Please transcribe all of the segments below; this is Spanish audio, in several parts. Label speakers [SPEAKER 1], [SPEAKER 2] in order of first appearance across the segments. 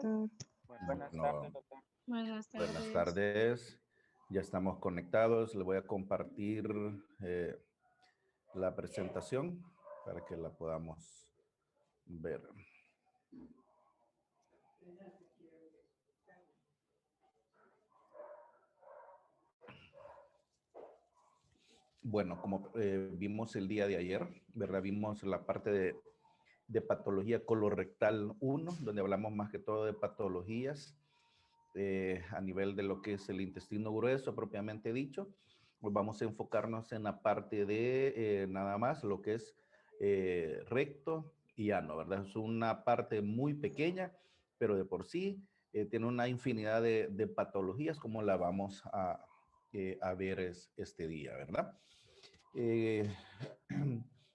[SPEAKER 1] doctor.
[SPEAKER 2] Buenas
[SPEAKER 3] Bueno,
[SPEAKER 2] tardes, doctor.
[SPEAKER 1] Buenas
[SPEAKER 3] buenas
[SPEAKER 1] tardes.
[SPEAKER 3] tardes. Ya estamos conectados. Le voy a compartir la presentación para que la podamos ver. Bueno, como vimos el día de ayer, ¿verdad? Vimos la parte de patología colorectal 1, donde hablamos más que todo de patologías a nivel de lo que es el intestino grueso propiamente dicho. Pues vamos a enfocarnos en la parte de nada más lo que es recto y ano, ¿verdad? Es una parte muy pequeña, pero de por sí tiene una infinidad de patologías como la vamos a ver este día, ¿verdad?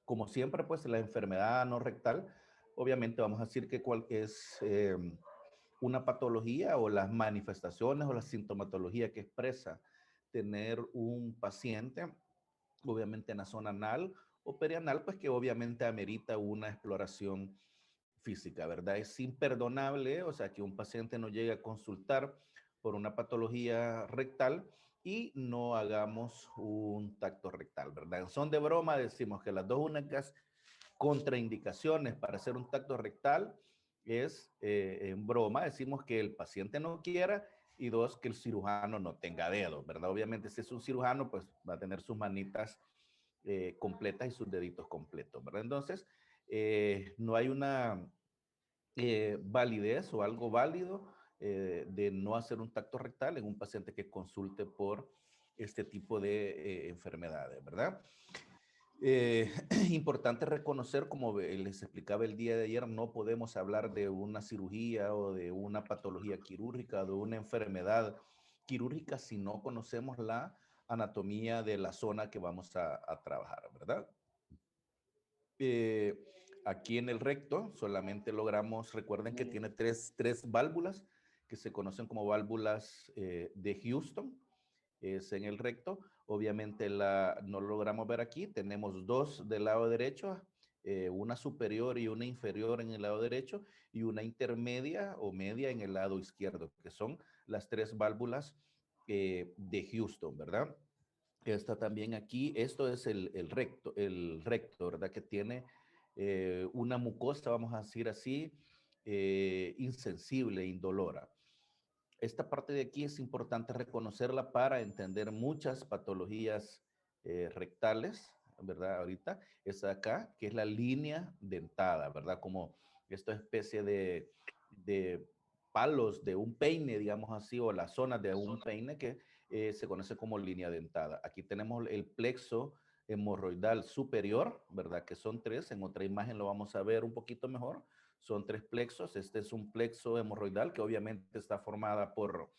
[SPEAKER 3] Como siempre, pues la enfermedad no rectal, obviamente vamos a decir que cuál es una patología o las manifestaciones o la sintomatología que expresa tener un paciente, obviamente en la zona anal o perianal, pues que obviamente amerita una exploración física, ¿verdad? Es imperdonable, o sea, que un paciente no llegue a consultar por una patología rectal y no hagamos un tacto rectal, ¿verdad? En son de broma decimos que las dos únicas contraindicaciones para hacer un tacto rectal es, en broma, decimos que el paciente no quiera y dos, que el cirujano no tenga dedos, ¿verdad? Obviamente si es un cirujano, pues va a tener sus manitas completas y sus deditos completos, ¿verdad? Entonces, no hay una validez o algo válido de no hacer un tacto rectal en un paciente que consulte por este tipo de enfermedades, ¿verdad? Importante reconocer, como les explicaba el día de ayer, no podemos hablar de una cirugía o de una patología quirúrgica, de una enfermedad quirúrgica si no conocemos la anatomía de la zona que vamos a trabajar, ¿verdad? Aquí en el recto solamente logramos, recuerden que tiene tres válvulas que se conocen como válvulas de Houston, es en el recto. Obviamente no lo logramos ver aquí, tenemos dos del lado derecho, una superior y una inferior en el lado derecho y una intermedia o media en el lado izquierdo, que son las tres válvulas de Houston, ¿verdad? Está también aquí, esto es el recto, ¿verdad? Que tiene una mucosa, vamos a decir así, insensible, indolora. Esta parte de aquí es importante reconocerla para entender muchas patologías rectales, ¿verdad? Ahorita, esta de acá, que es la línea dentada, ¿verdad? Como esta especie de palos de un peine, digamos así, o la zona de un peine que se conoce como línea dentada. Aquí tenemos el plexo hemorroidal superior, ¿verdad? Que son tres. En otra imagen lo vamos a ver un poquito mejor. Son tres plexos. Este es un plexo hemorroidal que obviamente está formada por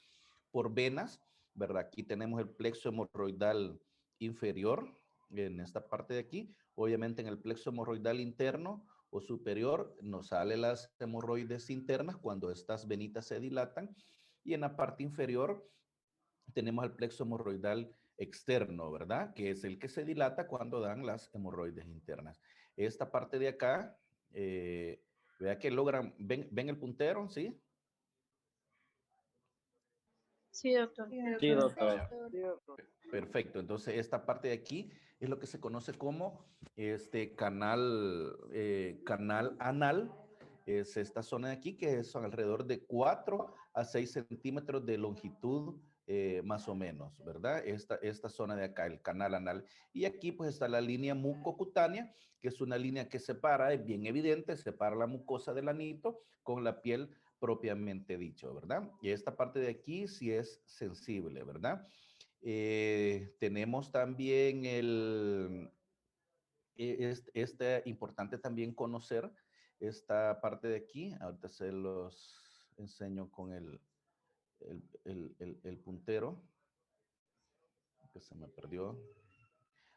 [SPEAKER 3] venas, ¿verdad? Aquí tenemos el plexo hemorroidal inferior en esta parte de aquí. Obviamente en el plexo hemorroidal interno o superior nos salen las hemorroides internas cuando estas venitas se dilatan. Y en la parte inferior tenemos el plexo hemorroidal externo, ¿verdad? Que es el que se dilata cuando dan las hemorroides internas. Esta parte de acá, vea que logran, ¿ven el puntero? ¿Sí?
[SPEAKER 1] Sí, doctor.
[SPEAKER 2] Sí, doctor.
[SPEAKER 3] Perfecto. Entonces, esta parte de aquí es lo que se conoce como este canal, canal anal. Es esta zona de aquí que son alrededor de 4 a 6 centímetros de longitud más o menos, ¿verdad? Esta zona de acá, el canal anal. Y aquí pues está la línea mucocutánea, que es una línea que separa, es bien evidente, separa la mucosa del anito con la piel propiamente dicho, ¿verdad? Y esta parte de aquí sí es sensible, ¿verdad? Tenemos también importante también conocer esta parte de aquí. Ahorita se los enseño con el puntero, que se me perdió.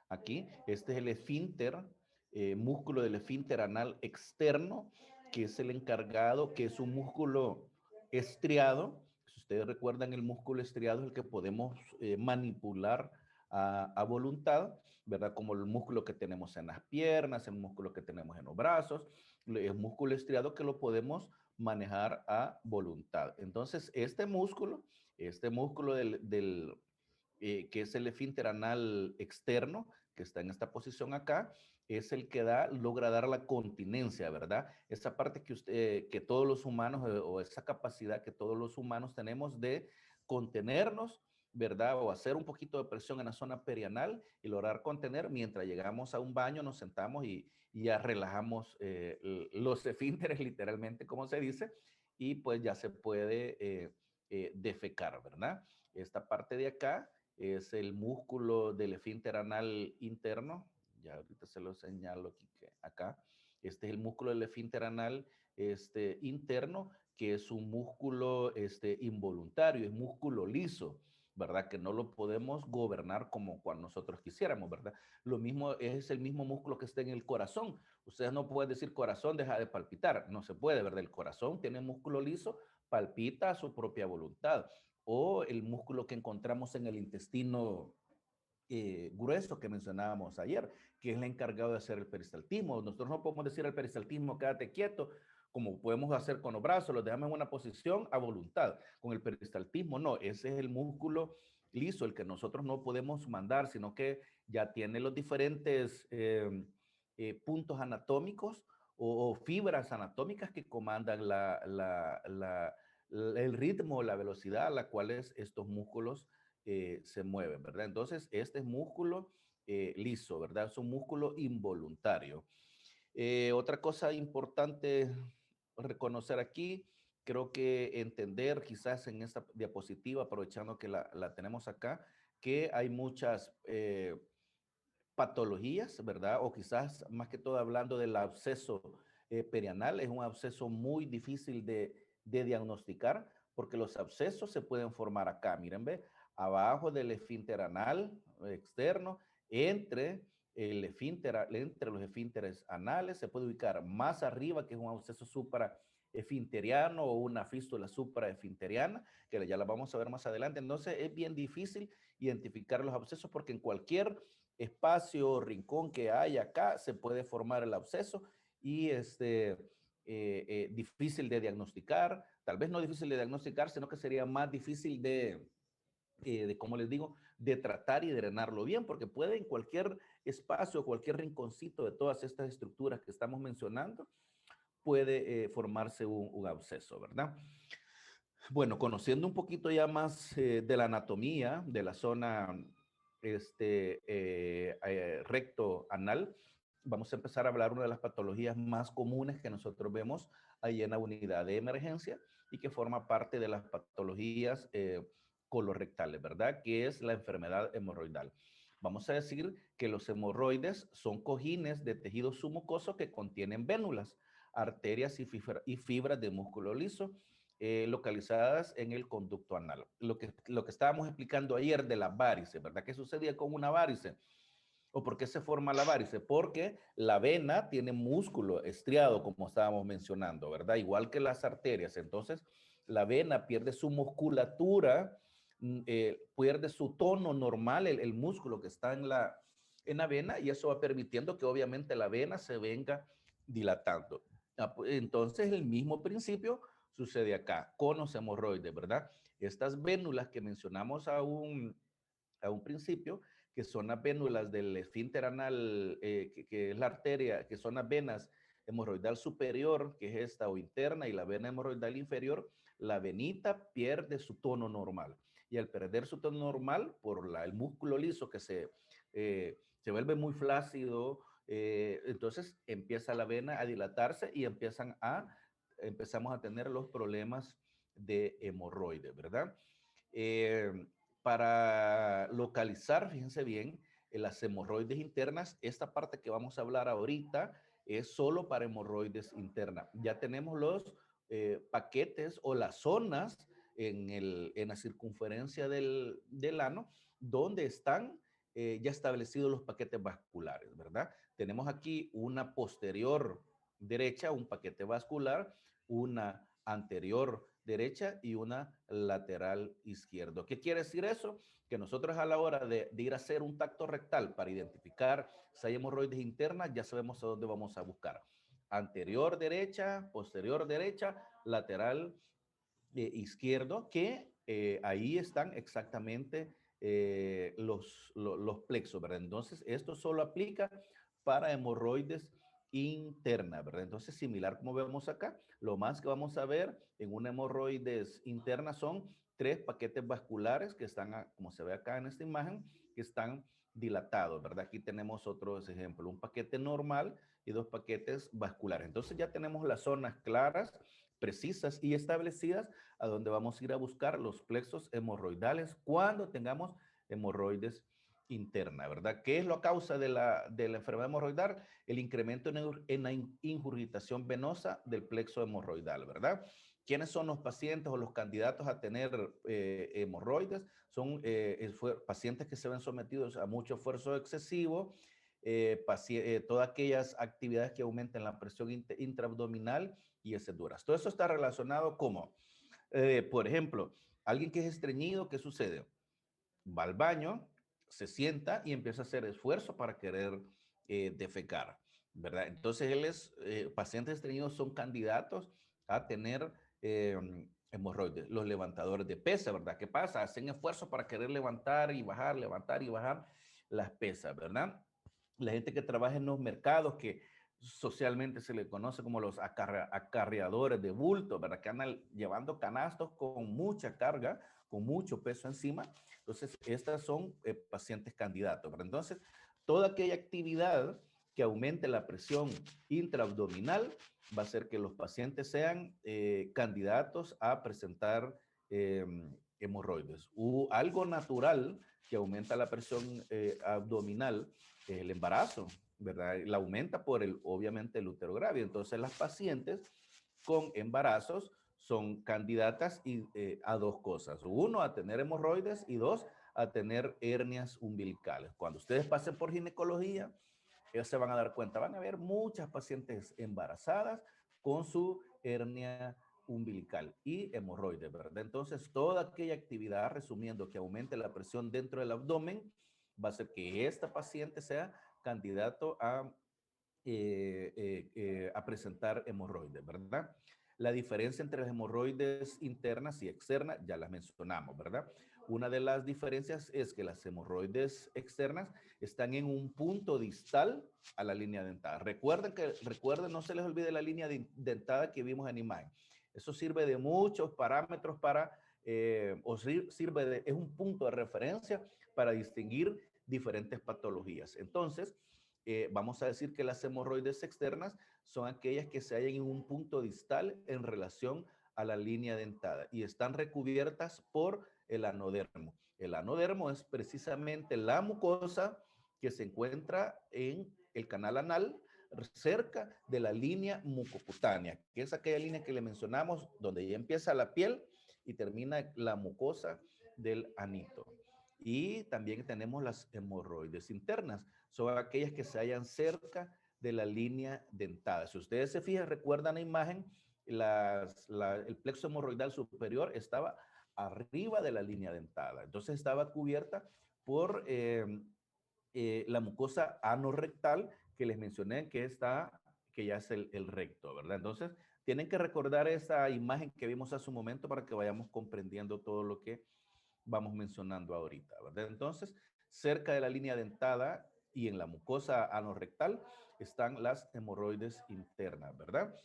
[SPEAKER 3] Aquí, este es el esfínter, músculo del esfínter anal externo, que es el encargado, que es un músculo estriado. Si ustedes recuerdan, el músculo estriado es el que podemos manipular a voluntad, ¿verdad? Como el músculo que tenemos en las piernas, el músculo que tenemos en los brazos, el músculo estriado que lo podemos manejar a voluntad. Entonces, este músculo que es el esfínter anal externo, que está en esta posición acá, es el que logra dar la continencia, ¿verdad? Esa parte que todos los humanos, o esa capacidad que todos los humanos tenemos de contenernos, ¿verdad? O hacer un poquito de presión en la zona perianal y lograr contener mientras llegamos a un baño, nos sentamos y ya relajamos los esfínteres, literalmente, como se dice, y pues ya se puede defecar, ¿verdad? Esta parte de acá es el músculo del esfínter anal interno. Ya ahorita se lo señalo aquí, acá. Este es el músculo del esfínter anal interno, que es un músculo involuntario, es músculo liso, ¿verdad? Que no lo podemos gobernar como cuando nosotros quisiéramos, ¿verdad? Lo mismo es el mismo músculo que está en el corazón. Ustedes no pueden decir corazón, deja de palpitar. No se puede, ¿verdad? El corazón tiene músculo liso, palpita a su propia voluntad. O el músculo que encontramos en el intestino grueso que mencionábamos ayer, que es el encargado de hacer el peristaltismo. Nosotros no podemos decir al peristaltismo, quédate quieto, como podemos hacer con los brazos, los dejamos en una posición a voluntad. Con el peristaltismo, no, ese es el músculo liso, el que nosotros no podemos mandar, sino que ya tiene los diferentes puntos anatómicos o fibras anatómicas que comandan el ritmo, la velocidad a la cual estos músculos se mueven, ¿verdad? Entonces, este es músculo liso, ¿verdad? Es un músculo involuntario. Otra cosa importante reconocer aquí, creo que entender quizás en esta diapositiva, aprovechando que la tenemos acá, que hay muchas patologías, ¿verdad? O quizás más que todo hablando del absceso perianal, es un absceso muy difícil de diagnosticar porque los abscesos se pueden formar acá, miren, ve, abajo del esfínter anal externo, entre los esfínteres anales, se puede ubicar más arriba, que es un absceso supraesfinteriano o una fístula supraesfinteriana, que ya la vamos a ver más adelante. Entonces es bien difícil identificar los abscesos porque en cualquier espacio o rincón que hay acá se puede formar el absceso y difícil de diagnosticar, tal vez no difícil de diagnosticar, sino que sería más difícil como les digo, de tratar y drenarlo bien, porque puede en cualquier espacio, cualquier rinconcito de todas estas estructuras que estamos mencionando, puede formarse un absceso, ¿verdad? Bueno, conociendo un poquito ya más de la anatomía de la zona recto anal, vamos a empezar a hablar una de las patologías más comunes que nosotros vemos ahí en la unidad de emergencia y que forma parte de las patologías colorectales, ¿verdad? Que es la enfermedad hemorroidal. Vamos a decir que los hemorroides son cojines de tejido submucoso que contienen vénulas, arterias y fibras de músculo liso localizadas en el conducto anal. Lo que estábamos explicando ayer de la varice, ¿verdad? ¿Qué sucedía con una varice? ¿O por qué se forma la varice? Porque la vena tiene músculo estriado, como estábamos mencionando, ¿verdad? Igual que las arterias. Entonces, la vena pierde su musculatura, pierde su tono normal, el músculo que está en la vena, y eso va permitiendo que obviamente la vena se venga dilatando. Entonces, el mismo principio sucede acá con los hemorroides, ¿verdad? Estas vénulas que mencionamos a un principio, que son las vénulas del esfínter anal, que es la arteria, que son las venas hemorroidal superior, que es esta o interna, y la vena hemorroidal inferior, la venita pierde su tono normal. Y al perder su tono normal, por el músculo liso que se vuelve muy flácido, entonces empieza la vena a dilatarse y empezamos a tener los problemas de hemorroides, ¿verdad? Eh, para localizar, fíjense bien, las hemorroides internas, esta parte que vamos a hablar ahorita es solo para hemorroides internas. Ya tenemos los paquetes o las zonas en la circunferencia del ano donde están ya establecidos los paquetes vasculares, ¿verdad? Tenemos aquí una posterior derecha, un paquete vascular, una anterior derecha y una lateral izquierdo. ¿Qué quiere decir eso? Que nosotros a la hora de ir a hacer un tacto rectal para identificar si hay hemorroides internas, ya sabemos a dónde vamos a buscar. Anterior derecha, posterior derecha, lateral izquierdo, que ahí están exactamente los plexos, ¿verdad? Entonces, esto solo aplica para hemorroides interna, ¿verdad? Entonces, similar como vemos acá, lo más que vamos a ver en una hemorroides interna son 3 paquetes vasculares que están, como se ve acá en esta imagen, que están dilatados, ¿verdad? Aquí tenemos otros ejemplos, un paquete normal y 2 paquetes vasculares. Entonces ya tenemos las zonas claras, precisas y establecidas a donde vamos a ir a buscar los plexos hemorroidales cuando tengamos hemorroides interna, ¿verdad? ¿Qué es la causa de la enfermedad hemorroidal? El incremento en la ingurgitación venosa del plexo hemorroidal, ¿verdad? ¿Quiénes son los pacientes o los candidatos a tener hemorroides? Son pacientes que se ven sometidos a mucho esfuerzo excesivo, todas aquellas actividades que aumenten la presión intraabdominal y heces. Todo eso está relacionado como, por ejemplo, alguien que es estreñido, ¿qué sucede? Va al baño, se sienta y empieza a hacer esfuerzo para querer defecar, ¿verdad? Entonces, pacientes estreñidos son candidatos a tener hemorroides. Los levantadores de pesas, ¿verdad? ¿Qué pasa? Hacen esfuerzo para querer levantar y bajar las pesas, ¿verdad? La gente que trabaja en los mercados, que socialmente se le conoce como los acarreadores de bulto, ¿verdad? Que andan llevando canastos con mucha carga, con mucho peso encima. Entonces, estas son pacientes candidatos, ¿verdad? Entonces, toda aquella actividad que aumente la presión intraabdominal va a hacer que los pacientes sean candidatos a presentar hemorroides. Algo natural que aumenta la presión abdominal, el embarazo, ¿verdad? La aumenta por obviamente el útero grávido. Entonces las pacientes con embarazos son candidatas a 2 cosas. 1, a tener hemorroides y 2, a tener hernias umbilicales. Cuando ustedes pasen por ginecología, ellos se van a dar cuenta, van a ver muchas pacientes embarazadas con su hernia umbilical y hemorroides, ¿verdad? Entonces, toda aquella actividad, resumiendo, que aumente la presión dentro del abdomen, va a hacer que esta paciente sea candidato a presentar hemorroides, ¿verdad? La diferencia entre las hemorroides internas y externas ya las mencionamos, ¿verdad? Una de las diferencias es que las hemorroides externas están en un punto distal a la línea dentada. Recuerden, no se les olvide la línea dentada que vimos en imagen. Eso sirve de muchos parámetros para, es un punto de referencia para distinguir diferentes patologías. Entonces, vamos a decir que las hemorroides externas son aquellas que se hallan en un punto distal en relación a la línea dentada y están recubiertas por el anodermo. El anodermo es precisamente la mucosa que se encuentra en el canal anal cerca de la línea mucocutánea, que es aquella línea que le mencionamos donde ya empieza la piel y termina la mucosa del anito. Y también tenemos las hemorroides internas, son aquellas que se hallan cerca de la línea dentada. Si ustedes se fijan, recuerdan la imagen, el plexo hemorroidal superior estaba arriba de la línea dentada. Entonces estaba cubierta por la mucosa anorrectal que les mencioné que ya es el recto, ¿verdad? Entonces tienen que recordar esa imagen que vimos hace un momento para que vayamos comprendiendo todo lo que vamos mencionando ahorita, ¿verdad? Entonces, cerca de la línea dentada y en la mucosa anorrectal están las hemorroides internas, ¿verdad?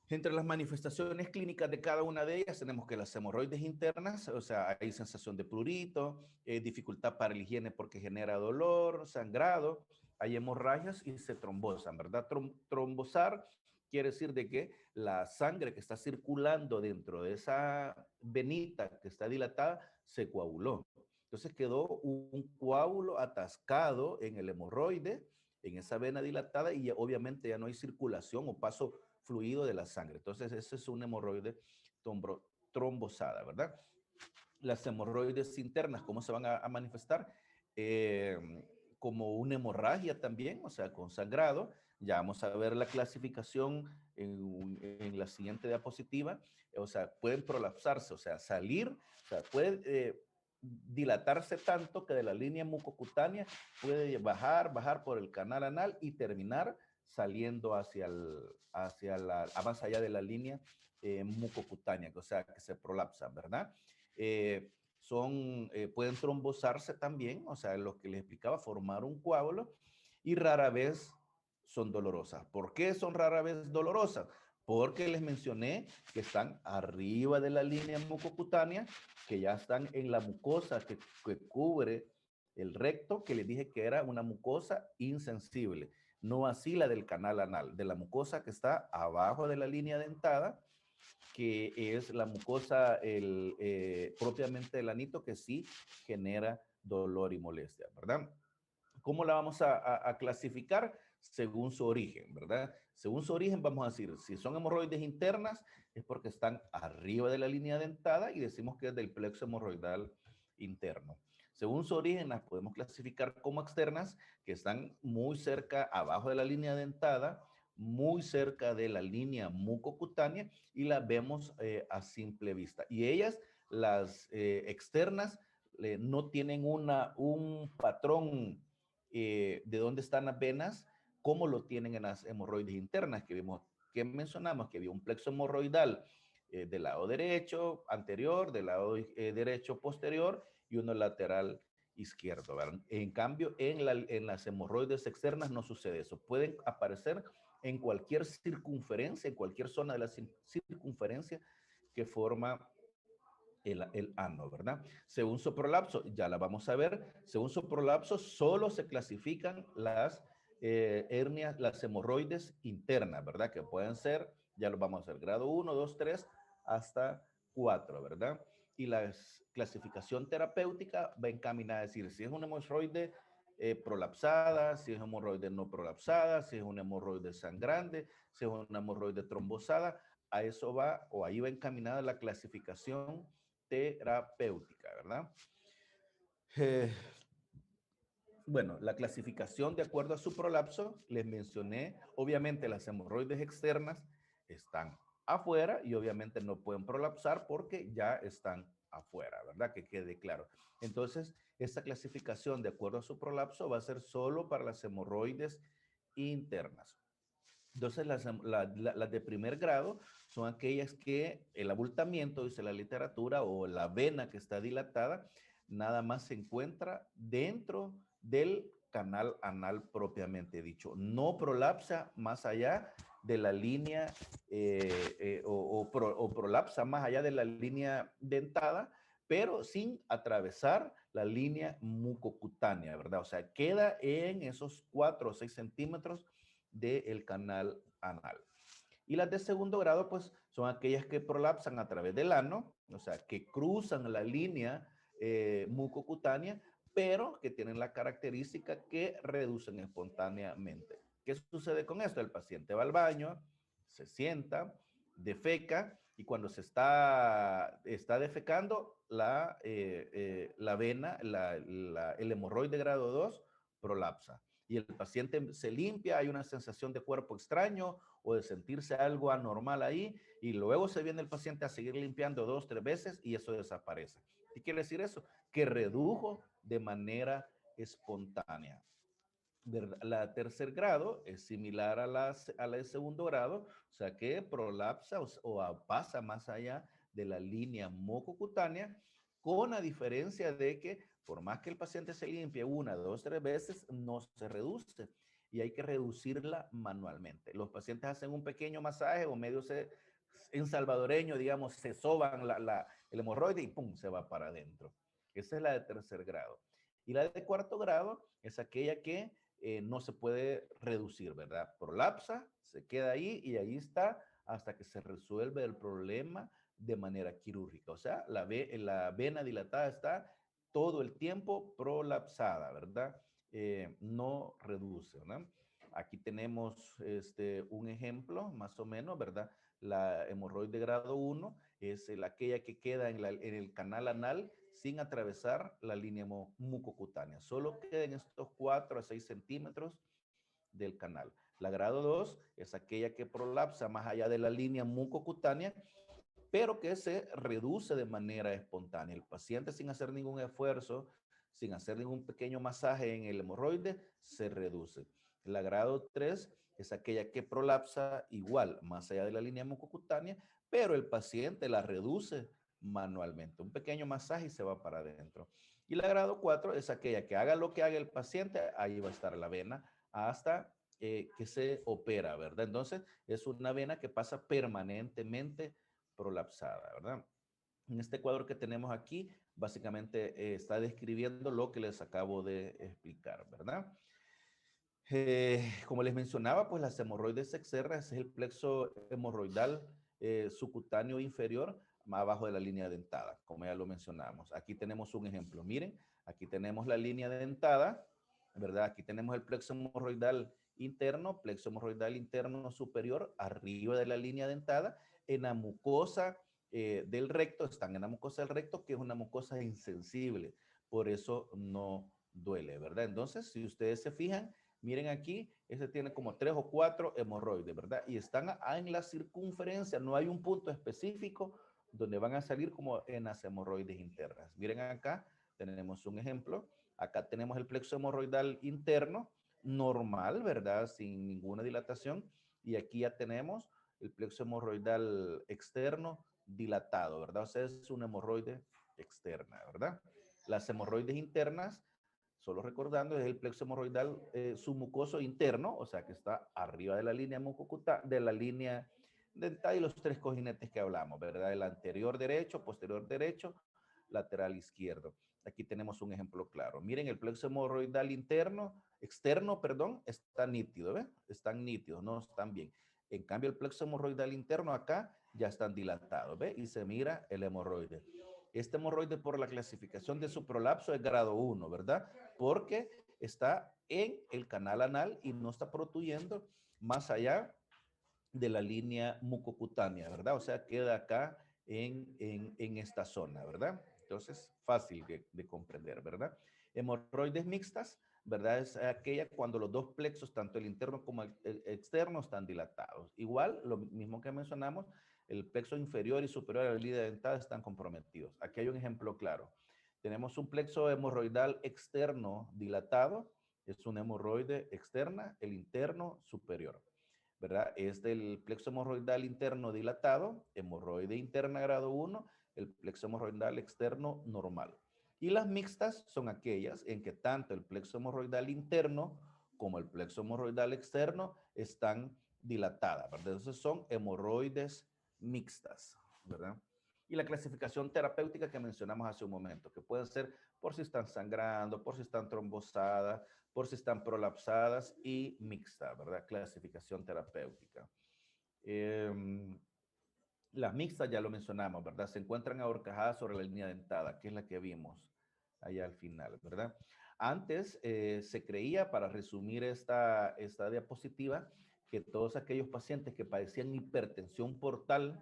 [SPEAKER 3] Entre las manifestaciones clínicas de cada una de ellas tenemos que las hemorroides internas, o sea, hay sensación de prurito, dificultad para la higiene porque genera dolor, sangrado, hay hemorragias y se trombosan, ¿verdad? Trombosar quiere decir de que la sangre que está circulando dentro de esa venita que está dilatada se coaguló. Entonces quedó un coágulo atascado en el hemorroide, en esa vena dilatada y obviamente ya no hay circulación o paso fluido de la sangre. Entonces, ese es un hemorroide trombosada, ¿verdad? Las hemorroides internas, ¿cómo se van a manifestar? Como una hemorragia también, o sea, con sangrado. Ya vamos a ver la clasificación en la siguiente diapositiva. O sea, pueden prolapsarse, o sea, salir, o sea, puede dilatarse tanto que de la línea mucocutánea puede bajar por el canal anal y terminar saliendo más allá de la línea mucocutánea, o sea, que se prolapsan, ¿verdad? Pueden trombosarse también, o sea, lo que les explicaba, formar un coágulo, y rara vez son dolorosas. ¿Por qué son rara vez dolorosas? Porque les mencioné que están arriba de la línea mucocutánea, que ya están en la mucosa que cubre el recto, que les dije que era una mucosa insensible. No así la del canal anal, de la mucosa que está abajo de la línea dentada, que es la mucosa propiamente del anito, que sí genera dolor y molestia, ¿verdad? ¿Cómo la vamos a clasificar? Según su origen, ¿verdad? Según su origen vamos a decir, si son hemorroides internas, es porque están arriba de la línea dentada y decimos que es del plexo hemorroidal interno. Según su origen, las podemos clasificar como externas, que están muy cerca, abajo de la línea dentada, muy cerca de la línea mucocutánea, y las vemos a simple vista. Y ellas, las externas, no tienen un patrón de dónde están las venas, como lo tienen en las hemorroides internas, que mencionamos que había un plexo hemorroidal del lado derecho anterior, del lado derecho posterior, y uno lateral izquierdo, ¿verdad? En cambio, en las hemorroides externas no sucede eso. Pueden aparecer en cualquier circunferencia, en cualquier zona de la circunferencia que forma el ano, ¿verdad? Según su prolapso, ya la vamos a ver, según su prolapso solo se clasifican las hernias, las hemorroides internas, ¿verdad? Que pueden ser, ya lo vamos a hacer, grado 1, 2, 3, hasta 4, ¿verdad? Y la clasificación terapéutica va encaminada a decir si es una hemorroide prolapsada, si es una hemorroide no prolapsada, si es una hemorroide sangrante, si es una hemorroide trombosada. A eso va, o ahí va encaminada la clasificación terapéutica, ¿verdad? Eh, bueno, la clasificación de acuerdo a su prolapso, les mencioné, obviamente las hemorroides externas están afuera y obviamente no pueden prolapsar porque ya están afuera, ¿verdad? Que quede claro. Entonces, esta clasificación de acuerdo a su prolapso va a ser solo para las hemorroides internas. Entonces, las de primer grado son aquellas que el abultamiento, dice la literatura, o la vena que está dilatada, nada más se encuentra dentro del canal anal propiamente dicho. No prolapsa más allá de la línea o prolapsa más allá de la línea dentada, pero sin atravesar la línea mucocutánea, ¿verdad? O sea, queda en esos 4 o 6 centímetros del canal anal. Y las de segundo grado, pues, son aquellas que prolapsan a través del ano, o sea, que cruzan la línea mucocutánea, pero que tienen la característica que reducen espontáneamente. ¿Qué sucede con esto? El paciente va al baño, se sienta, defeca, y cuando está defecando, la vena, el hemorroide grado 2 prolapsa. Y el paciente se limpia, hay una sensación de cuerpo extraño o de sentirse algo anormal ahí, y luego se viene el paciente a seguir limpiando 2, 3 veces y eso desaparece. ¿Qué quiere decir eso? Que redujo de manera espontánea. La tercer grado es similar a la de segundo grado, o sea que prolapsa pasa más allá de la línea mucocutánea, con la diferencia de que por más que el paciente se limpie 1, 2, 3 veces, no se reduce y hay que reducirla manualmente. Los pacientes hacen un pequeño masaje o medio en salvadoreño, digamos, se soban el hemorroide y pum, se va para adentro. Esa es la de tercer grado. Y la de cuarto grado es aquella que no se puede reducir, ¿verdad? Prolapsa, se queda ahí y ahí está hasta que se resuelve el problema de manera quirúrgica. O sea, la vena dilatada está todo el tiempo prolapsada, ¿verdad? No reduce, ¿no? Aquí tenemos un ejemplo, más o menos, ¿verdad? La hemorroide grado 1 es aquella que queda en el canal anal sin atravesar la línea mucocutánea. Solo queda en estos 4 a 6 centímetros del canal. La grado 2 es aquella que prolapsa más allá de la línea mucocutánea, pero que se reduce de manera espontánea. El paciente, sin hacer ningún esfuerzo, sin hacer ningún pequeño masaje en el hemorroide, se reduce. La grado 3 es aquella que prolapsa igual más allá de la línea mucocutánea, pero el paciente la reduce manualmente. Un pequeño masaje y se va para adentro. Y la grado 4 es aquella que haga lo que haga el paciente, ahí va a estar la vena hasta que se opera, ¿verdad? Entonces, es una vena que pasa permanentemente prolapsada, ¿verdad? En este cuadro que tenemos aquí, básicamente está describiendo lo que les acabo de explicar, ¿verdad? Como les mencionaba, pues las hemorroides externas es el plexo hemorroidal subcutáneo inferior más abajo de la línea dentada, como ya lo mencionamos. Aquí tenemos un ejemplo. Miren, aquí tenemos la línea dentada, ¿verdad? Aquí tenemos el plexo hemorroidal interno superior, arriba de la línea dentada, en la mucosa del recto, están en la mucosa del recto, que es una mucosa insensible, por eso no duele, ¿verdad? Entonces, si ustedes se fijan, miren aquí, este tiene como 3 o 4 hemorroides, ¿verdad? Y están en la circunferencia, no hay un punto específico donde van a salir como en las hemorroides internas. Miren acá, tenemos un ejemplo. Acá tenemos el plexo hemorroidal interno, normal, ¿verdad? Sin ninguna dilatación. Y aquí ya tenemos el plexo hemorroidal externo dilatado, ¿verdad? O sea, es una hemorroide externa, ¿verdad? Las hemorroides internas, solo recordando, es el plexo hemorroidal submucoso interno, o sea que está arriba de la línea mucocutánea, de la línea dental y los 3 cojinetes que hablamos, ¿verdad? El anterior derecho, posterior derecho, lateral izquierdo. Aquí tenemos un ejemplo claro. Miren, el plexo hemorroidal externo, perdón, está nítido, ¿ves? Están nítidos, no están bien. En cambio, el plexo hemorroidal interno acá ya están dilatados, ¿ves? Y se mira el hemorroide. Este hemorroide por la clasificación de su prolapso es grado 1, ¿verdad? Porque está en el canal anal y no está protuyendo más allá de la línea mucocutánea, ¿verdad? O sea, queda acá en esta zona, ¿verdad? Entonces, fácil de comprender, ¿verdad? Hemorroides mixtas, ¿verdad? Es aquella cuando los dos plexos, tanto el interno como el externo, están dilatados. Igual, lo mismo que mencionamos, el plexo inferior y superior a la línea dentada están comprometidos. Aquí hay un ejemplo claro. Tenemos un plexo hemorroidal externo dilatado, es una hemorroide externa, el interno superior, ¿verdad? Es del plexo hemorroidal interno dilatado, hemorroide interna grado 1, el plexo hemorroidal externo normal. Y las mixtas son aquellas en que tanto el plexo hemorroidal interno como el plexo hemorroidal externo están dilatadas, ¿verdad? Entonces son hemorroides mixtas, ¿verdad? Y la clasificación terapéutica que mencionamos hace un momento, que pueden ser por si están sangrando, por si están trombosadas, por si están prolapsadas y mixta, ¿verdad? Clasificación terapéutica. Las mixtas ya lo mencionamos, ¿verdad? Se encuentran ahorcajadas sobre la línea dentada, que es la que vimos allá al final, ¿verdad? Antes se creía, para resumir esta diapositiva, que todos aquellos pacientes que padecían hipertensión portal,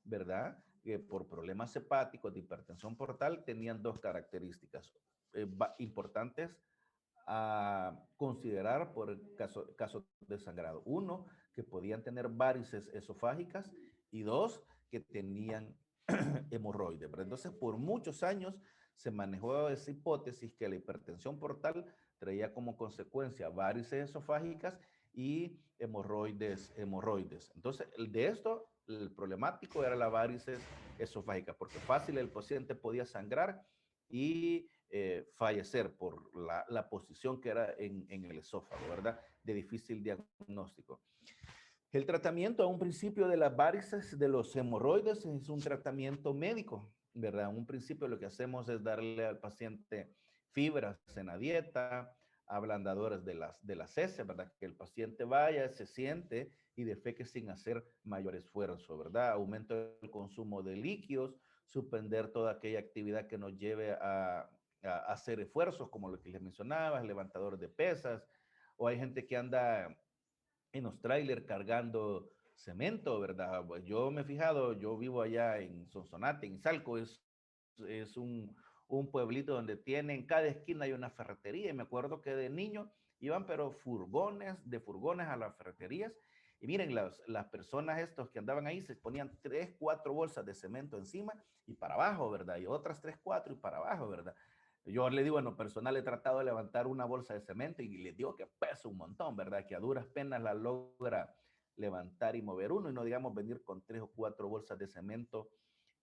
[SPEAKER 3] ¿verdad? Que por problemas hepáticos de hipertensión portal tenían 2 características importantes a considerar por el caso de sangrado. 1, que podían tener varices esofágicas y 2, que tenían hemorroides. Pero entonces, por muchos años se manejó esa hipótesis que la hipertensión portal traía como consecuencia varices esofágicas y hemorroides. Entonces, de esto, el problemático era la varices esofágica, porque fácil el paciente podía sangrar y fallecer por la posición que era en el esófago, ¿verdad? De difícil diagnóstico. El tratamiento a un principio de las varices de los hemorroides es un tratamiento médico, ¿verdad? Un principio lo que hacemos es darle al paciente fibras en la dieta, ablandadores de las heces, ¿verdad? Que el paciente vaya, se siente y defeque sin hacer mayor esfuerzo, ¿verdad? Aumento del consumo de líquidos, suspender toda aquella actividad que nos lleve a hacer esfuerzos, como lo que les mencionaba, levantadores de pesas, o hay gente que anda en los trailers cargando cemento, ¿verdad? Pues yo me he fijado, yo vivo allá en Sonsonate, en Salco, es un pueblito donde tienen, en cada esquina hay una ferretería, y me acuerdo que de niño iban pero furgones a las ferreterías, y miren, las personas estos que andaban ahí se ponían 3, 4 bolsas de cemento encima y para abajo, ¿verdad? Y otras 3, 4 y para abajo, ¿verdad? Yo le digo, en lo personal he tratado de levantar una bolsa de cemento y les digo que pesa un montón, ¿verdad? Que a duras penas la logra levantar y mover uno y no digamos venir con 3 o 4 bolsas de cemento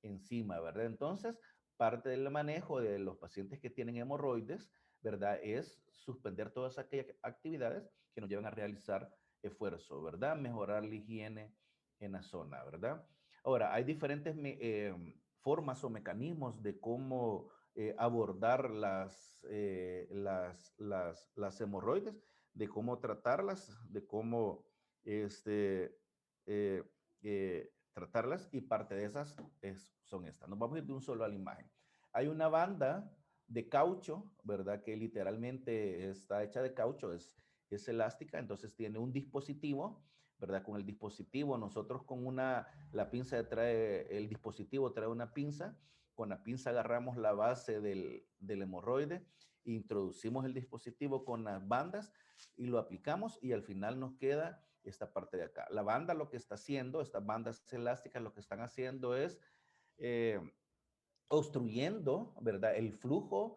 [SPEAKER 3] encima, ¿verdad? Entonces, parte del manejo de los pacientes que tienen hemorroides, ¿verdad? Es suspender todas aquellas actividades que nos llevan a realizar esfuerzo, ¿verdad? Mejorar la higiene en la zona, ¿verdad? Ahora, hay diferentes formas o mecanismos de cómo abordar las hemorroides, de cómo tratarlas, de cómo este, eh, tratarlas, y parte de esas son estas. Nos vamos a ir de un solo a la imagen. Hay una banda de caucho, ¿verdad? Que literalmente está hecha de caucho, es elástica, entonces tiene un dispositivo, ¿verdad? Con el dispositivo, nosotros con la pinza trae, el dispositivo trae una pinza, con la pinza agarramos la base del hemorroide, introducimos el dispositivo con las bandas y lo aplicamos y al final nos queda esta parte de acá. La banda lo que está haciendo, estas bandas elásticas lo que están haciendo es eh, obstruyendo, ¿verdad? El flujo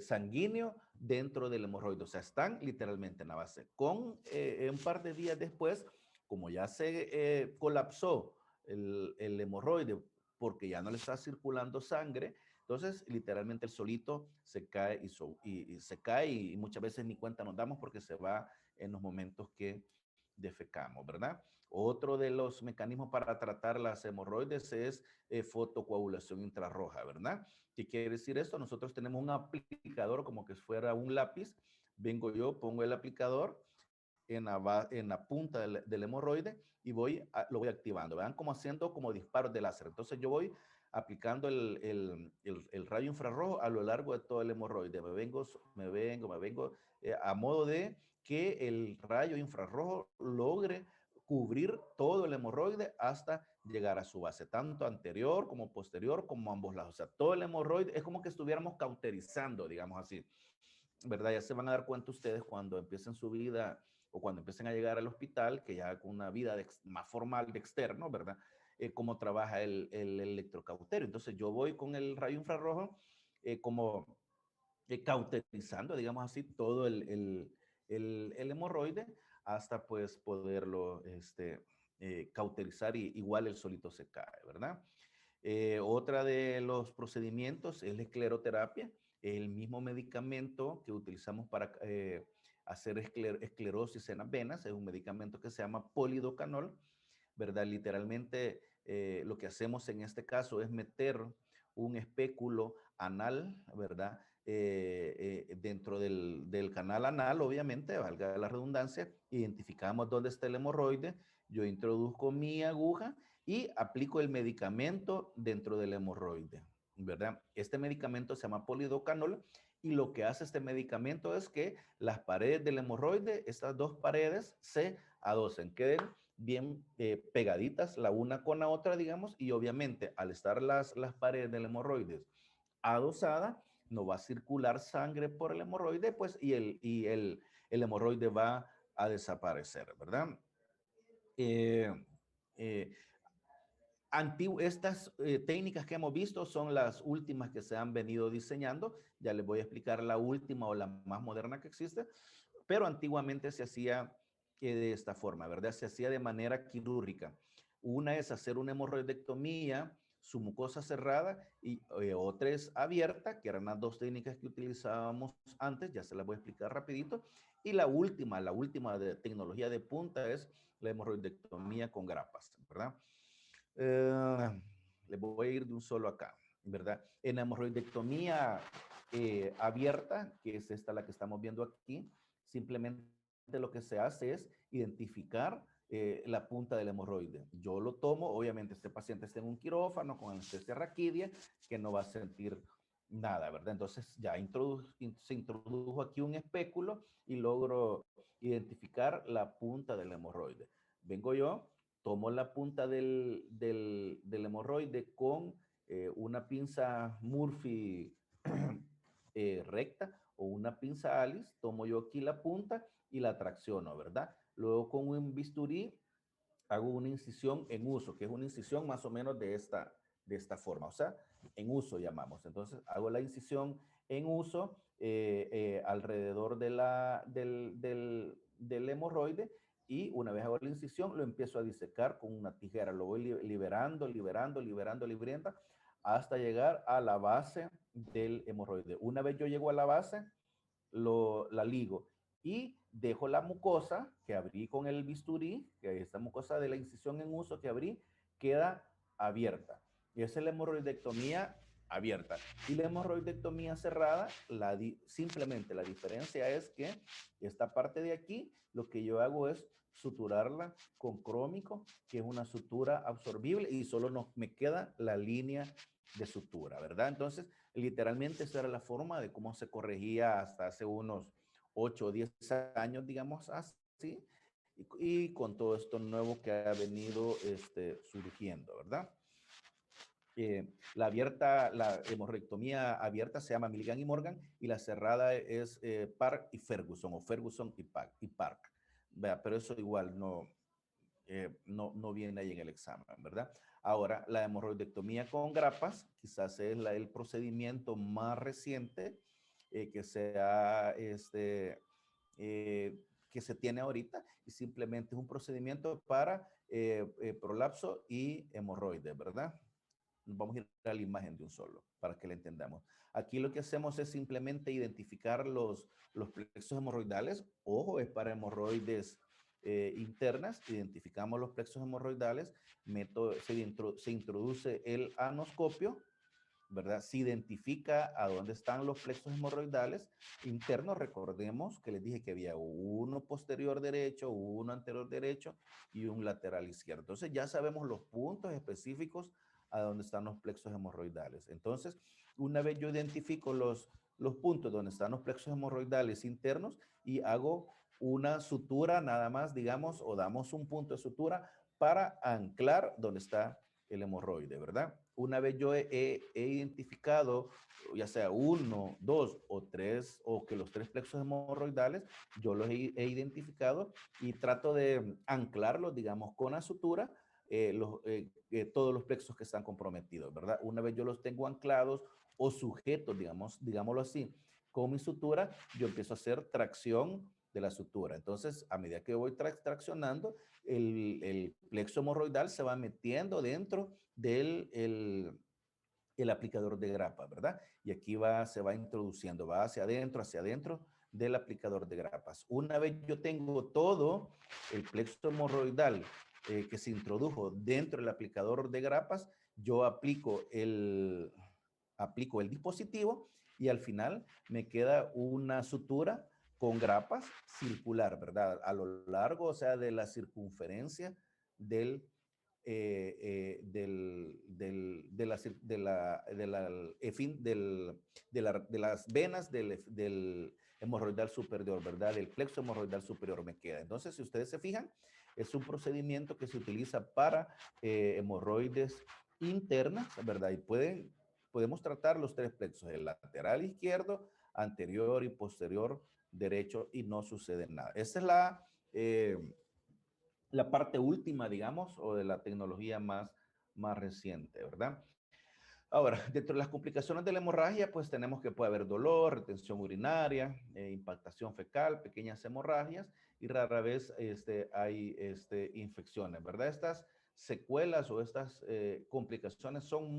[SPEAKER 3] sanguíneo dentro del hemorroide. O sea, están literalmente en la base. Un par de días después, como ya se colapsó el hemorroide porque ya no le está circulando sangre, entonces literalmente el solito se cae y se cae y muchas veces ni cuenta nos damos porque se va en los momentos que defecamos, ¿verdad? Otro de los mecanismos para tratar las hemorroides es fotocoagulación infrarroja, ¿verdad? ¿Qué quiere decir esto? Nosotros tenemos un aplicador como que fuera un lápiz. Vengo yo, pongo el aplicador en la punta del hemorroide y lo voy activando. Vean como haciendo como disparos de láser. Entonces yo voy aplicando el rayo infrarrojo a lo largo de todo el hemorroide. Me vengo, a modo de que el rayo infrarrojo logre cubrir todo el hemorroide hasta llegar a su base, tanto anterior como posterior, como ambos lados. O sea, todo el hemorroide es como que estuviéramos cauterizando, digamos así, ¿verdad? Ya se van a dar cuenta ustedes cuando empiecen su vida o cuando empiecen a llegar al hospital, que ya con una vida más formal de externo, ¿verdad? Cómo trabaja el electrocauterio. Entonces yo voy con el rayo infrarrojo como cauterizando, digamos así, todo el hemorroide hasta pues poderlo cauterizar y igual el solito se cae, ¿verdad? Otra de los procedimientos es la escleroterapia, el mismo medicamento que utilizamos para hacer esclerosis en las venas, es un medicamento que se llama polidocanol, ¿verdad? Literalmente lo que hacemos en este caso es meter un espéculo anal, ¿verdad? Dentro del canal anal, obviamente, valga la redundancia, identificamos dónde está el hemorroide, yo introduzco mi aguja y aplico el medicamento dentro del hemorroide, ¿verdad? Este medicamento se llama polidocanol y lo que hace este medicamento es que las paredes del hemorroide, estas dos paredes, se adosen, queden bien pegaditas la una con la otra, digamos, y obviamente al estar las paredes del hemorroide adosada, no va a circular sangre por el hemorroide, pues, el hemorroide va a desaparecer, ¿verdad? Eh, eh, Estas técnicas que hemos visto son las últimas que se han venido diseñando. Ya les voy a explicar la última o la más moderna que existe, pero antiguamente se hacía de esta forma, ¿verdad? Se hacía de manera quirúrgica. Una es hacer una hemorroidectomía, su mucosa cerrada, y otra es abierta, que eran las dos técnicas que utilizábamos antes, ya se las voy a explicar rapidito. Y la última de tecnología de punta es la hemorroidectomía con grapas, ¿verdad? Eh, Les voy a ir de un solo acá, ¿verdad? En la hemorroidectomía abierta, que es esta la que estamos viendo aquí, simplemente lo que se hace es identificar la punta del hemorroide. Yo lo tomo, obviamente este paciente está en un quirófano con anestesia raquidia, que no va a sentir nada, ¿verdad? Entonces ya se introdujo aquí un espéculo y logro identificar la punta del hemorroide. Vengo yo, tomo la punta del hemorroide con una pinza Murphy recta o una pinza Alice, tomo yo aquí la punta y la tracciono, ¿verdad? Luego con un bisturí hago una incisión en uso, que es una incisión más o menos de esta forma. O sea, en uso llamamos. Entonces hago la incisión en uso alrededor de del hemorroide, y una vez hago la incisión lo empiezo a disecar con una tijera. Lo voy liberando, liberando, hasta llegar a la base del hemorroide. Una vez yo llego a la base, la ligo y dejo la mucosa que abrí con el bisturí, que esta mucosa de la incisión en uso que abrí, queda abierta. Y esa es la hemorroidectomía abierta. Y la hemorroidectomía cerrada, simplemente la diferencia es que esta parte de aquí, lo que yo hago es suturarla con crómico, que es una sutura absorbible, y solo me queda la línea de sutura, ¿verdad? Entonces, literalmente esa era la forma de cómo se corregía hasta hace unos 8 o 10 años, digamos así, y con todo esto nuevo que ha venido surgiendo, ¿verdad? La hemorrectomía abierta se llama Milligan y Morgan, y la cerrada es Park y Ferguson, o Ferguson y Park. Vea, pero eso igual no viene ahí en el examen, ¿verdad? Ahora, la hemorroidectomía con grapas, quizás es el procedimiento más reciente que que se tiene ahorita, y simplemente es un procedimiento para prolapso y hemorroides, ¿verdad? Vamos a ir a la imagen de un solo para que la entendamos. Aquí lo que hacemos es simplemente identificar los plexos hemorroidales. Ojo, es para hemorroides internas. Identificamos los plexos hemorroidales. Se introduce el anoscopio, ¿verdad? Se identifica a dónde están los plexos hemorroidales internos. Recordemos que les dije que había uno posterior derecho, uno anterior derecho y un lateral izquierdo. Entonces ya sabemos los puntos específicos a dónde están los plexos hemorroidales. Entonces, una vez yo identifico los puntos donde están los plexos hemorroidales internos, y hago una sutura nada más, digamos, o damos un punto de sutura para anclar donde está el hemorroide, ¿verdad? Una vez yo he identificado, ya sea uno, dos o tres, o que los tres plexos hemorroidales, yo los he identificado y trato de anclarlos, digamos, con la sutura, todos los plexos que están comprometidos, ¿verdad? Una vez yo los tengo anclados o sujetos, digámoslo así, con mi sutura, yo empiezo a hacer tracción de la sutura. Entonces, a medida que voy traccionando, el plexo hemorroidal se va metiendo dentro del el aplicador de grapa, ¿verdad? Y aquí se va introduciendo, va hacia adentro del aplicador de grapas. Una vez yo tengo todo el plexo hemorroidal que se introdujo dentro del aplicador de grapas, yo aplico el dispositivo, y al final me queda una sutura con grapas circular, ¿verdad? A lo largo, o sea, de la circunferencia del de las venas del hemorroidal superior, ¿verdad? El plexo hemorroidal superior me queda. Entonces, si ustedes se fijan, es un procedimiento que se utiliza para hemorroides internas, ¿verdad? Y podemos tratar los tres plexos, el lateral izquierdo, anterior y posterior derecho, y no sucede nada. Esa es la parte última, digamos, o de la tecnología más reciente, ¿verdad? Ahora, dentro de las complicaciones de la hemorragia, pues tenemos que puede haber dolor, retención urinaria, impactación fecal, pequeñas hemorragias, y rara vez hay infecciones, ¿verdad? Estas secuelas o estas complicaciones son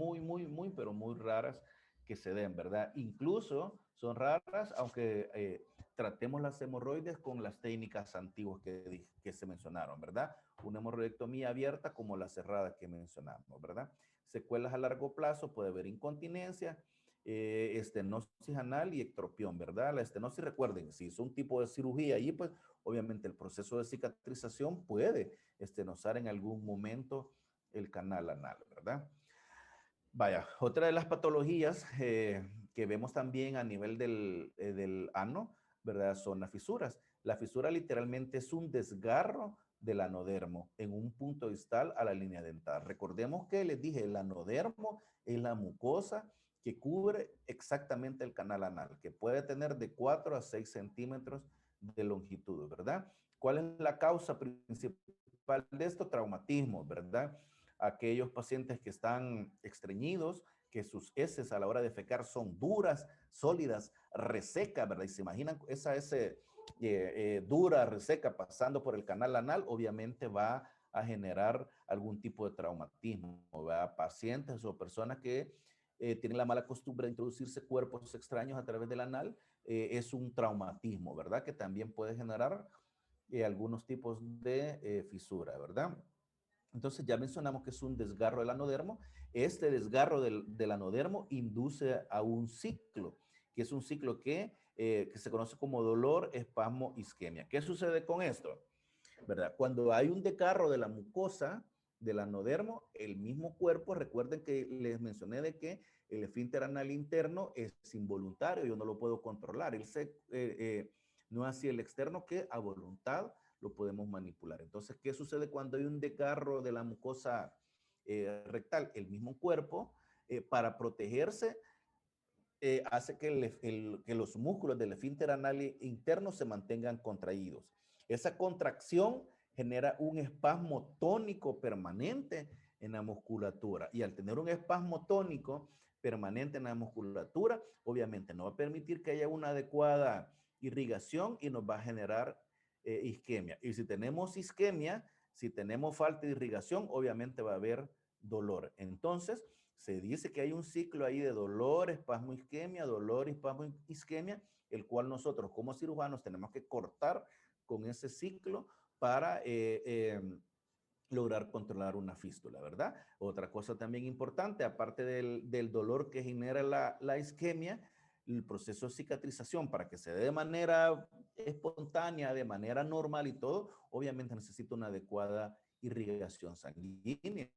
[SPEAKER 3] pero muy raras que se den, ¿verdad? Incluso son raras, aunque tratemos las hemorroides con las técnicas antiguas que se mencionaron, ¿verdad? Una hemorroidectomía abierta como la cerrada que mencionamos, ¿verdad? Secuelas a largo plazo, puede haber incontinencia, estenosis anal y ectropión, ¿verdad? La estenosis, recuerden, si es un tipo de cirugía allí, pues obviamente el proceso de cicatrización puede estenosar en algún momento el canal anal, ¿verdad? Vaya, otra de las patologías que vemos también a nivel del ano, ¿verdad? Son las fisuras. La fisura literalmente es un desgarro del anodermo en un punto distal a la línea dental. Recordemos que les dije, el anodermo es la mucosa que cubre exactamente el canal anal, que puede tener de 4 a 6 centímetros de longitud, ¿verdad? ¿Cuál es la causa principal de esto? Traumatismo, ¿verdad? Aquellos pacientes que están estreñidos, que sus heces a la hora de defecar son duras, sólidas, resecas, ¿verdad? Y se imaginan esa heces dura, reseca, pasando por el canal anal, obviamente va a generar algún tipo de traumatismo, ¿verdad? Pacientes o personas que tienen la mala costumbre de introducirse cuerpos extraños a través del anal, es un traumatismo, ¿verdad? Que también puede generar algunos tipos de fisura, ¿verdad? Entonces ya mencionamos que es un desgarro del anodermo. Este desgarro del anodermo induce a un ciclo, que es un ciclo que se conoce como dolor, espasmo, isquemia. ¿Qué sucede con esto? ¿Verdad? Cuando hay un desgarro de la mucosa del anodermo, el mismo cuerpo, recuerden que les mencioné de que el esfínter anal interno es involuntario, yo no lo puedo controlar. No es así el externo que a voluntad lo podemos manipular. Entonces, ¿qué sucede cuando hay un desgarro de la mucosa rectal? El mismo cuerpo, para protegerse, hace que los músculos del esfínter anal interno se mantengan contraídos. Esa contracción genera un espasmo tónico permanente en la musculatura. Y al tener un espasmo tónico permanente en la musculatura, obviamente no va a permitir que haya una adecuada irrigación y nos va a generar isquemia. Y si tenemos isquemia, si tenemos falta de irrigación, obviamente va a haber dolor. Entonces, se dice que hay un ciclo ahí de dolor, espasmo, isquemia, dolor, espasmo, isquemia, el cual nosotros como cirujanos tenemos que cortar con ese ciclo para lograr controlar una fístula, ¿verdad? Otra cosa también importante, aparte del dolor que genera la isquemia, el proceso de cicatrización para que se dé de manera espontánea, de manera normal y todo, obviamente necesita una adecuada irrigación sanguínea.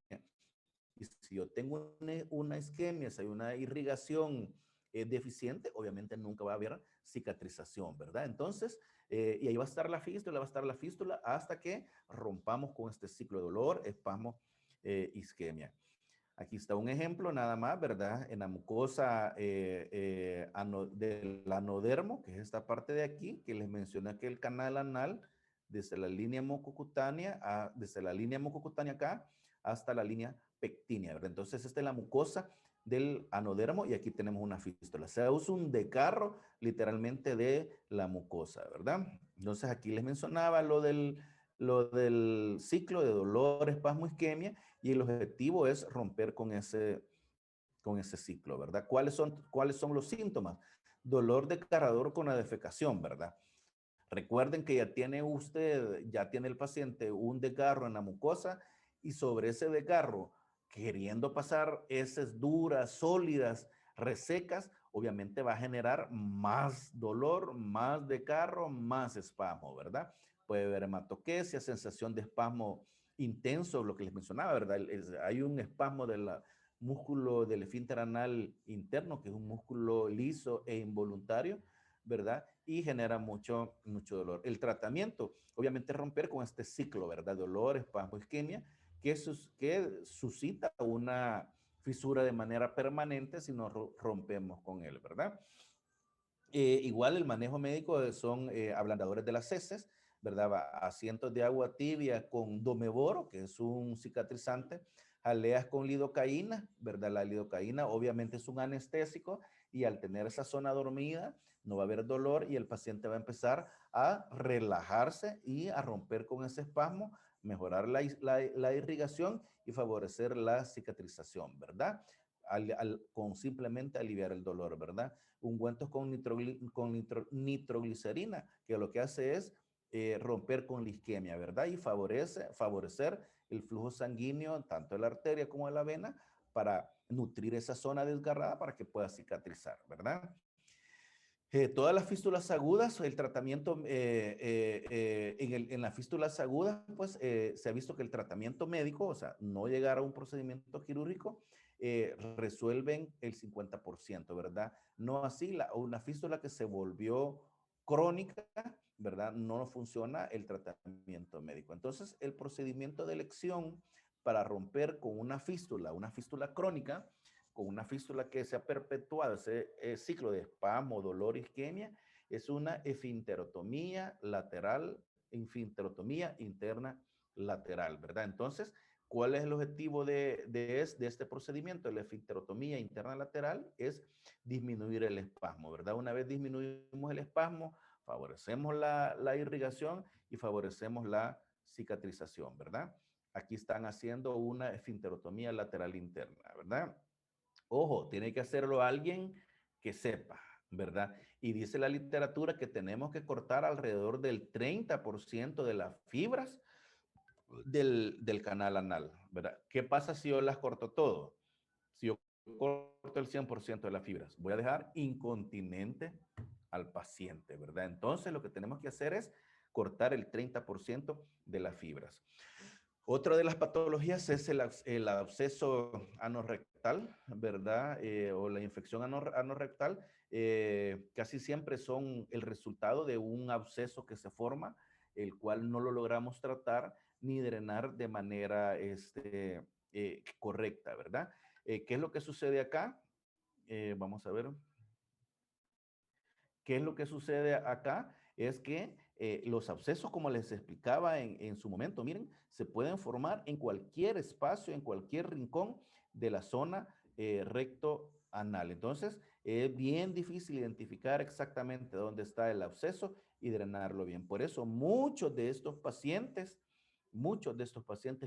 [SPEAKER 3] Y si yo tengo una isquemia, si hay una irrigación deficiente, obviamente nunca va a haber cicatrización, ¿verdad? Entonces, y ahí va a estar la fístula hasta que rompamos con este ciclo de dolor, espasmo, isquemia. Aquí está un ejemplo nada más, ¿verdad? En la mucosa del anodermo, que es esta parte de aquí, que les mencioné que el canal anal, desde la línea mucocutánea, desde la línea mucocutánea acá, hasta la línea pectínea, ¿verdad? Entonces, esta es la mucosa del anodermo y aquí tenemos una fístula. Se usa un desgarro literalmente de la mucosa, ¿verdad? Entonces, aquí les mencionaba lo del ciclo de dolor, espasmo, isquemia, y el objetivo es romper con ese ciclo, ¿verdad? ¿Cuáles son los síntomas? Dolor desgarrador con la defecación, ¿verdad? Recuerden que ya tiene el paciente un desgarro en la mucosa y sobre ese desgarro, queriendo pasar heces duras, sólidas, resecas, obviamente va a generar más dolor, más desgarro, más espasmo, ¿verdad? Puede haber hematoquesia, sensación de espasmo intenso, lo que les mencionaba, ¿verdad? Hay un espasmo del músculo del esfínter anal interno, que es un músculo liso e involuntario, ¿verdad? Y genera mucho dolor. El tratamiento, obviamente, es romper con este ciclo, ¿verdad? Dolor, espasmo, isquemia, que suscita una fisura de manera permanente si no rompemos con él, ¿verdad? Igual el manejo médico son ablandadores de las heces, ¿verdad? Asientos de agua tibia con domeboro, que es un cicatrizante, jaleas con lidocaína, ¿verdad? La lidocaína obviamente es un anestésico y al tener esa zona dormida no va a haber dolor y el paciente va a empezar a relajarse y a romper con ese espasmo, mejorar la irrigación y favorecer la cicatrización, ¿verdad? Con simplemente aliviar el dolor, ¿verdad? Ungüentos con nitroglicerina, que lo que hace es romper con la isquemia, ¿verdad? Y favorecer el flujo sanguíneo, tanto de la arteria como de la vena, para nutrir esa zona desgarrada para que pueda cicatrizar, ¿verdad? Todas las fístulas agudas, el tratamiento en las fístulas agudas, pues se ha visto que el tratamiento médico, o sea, no llegar a un procedimiento quirúrgico, resuelven el 50%, ¿verdad? No así, una fístula que se volvió crónica, ¿verdad? No funciona el tratamiento médico. Entonces, el procedimiento de elección para romper con una fístula crónica, con una fístula que se ha perpetuado, ese ciclo de espasmo, dolor, isquemia, es una esfinterotomía lateral, esfinterotomía interna lateral, ¿verdad? Entonces, ¿Cuál es el objetivo de este procedimiento? La esfincterotomía interna lateral es disminuir el espasmo, ¿verdad? Una vez disminuimos el espasmo, favorecemos la irrigación y favorecemos la cicatrización, ¿verdad? Aquí están haciendo una esfincterotomía lateral interna, ¿verdad? Ojo, tiene que hacerlo alguien que sepa, ¿verdad? Y dice la literatura que tenemos que cortar alrededor del 30% de las fibras del canal anal, ¿verdad? ¿Qué pasa si yo las corto todo? Si yo corto el 100% de las fibras, voy a dejar incontinente al paciente, ¿verdad? Entonces lo que tenemos que hacer es cortar el 30% de las fibras. Otra de las patologías es el absceso anorrectal, ¿verdad? O la infección anorrectal. Casi siempre son el resultado de un absceso que se forma, el cual no lo logramos tratar ni drenar de manera correcta, ¿verdad? ¿Qué es lo que sucede acá? Vamos a ver. ¿Qué es lo que sucede acá? Es que los abscesos, como les explicaba en su momento, miren, se pueden formar en cualquier espacio, en cualquier rincón de la zona recto anal. Entonces, es bien difícil identificar exactamente dónde está el absceso y drenarlo bien. Por eso, muchos de estos pacientes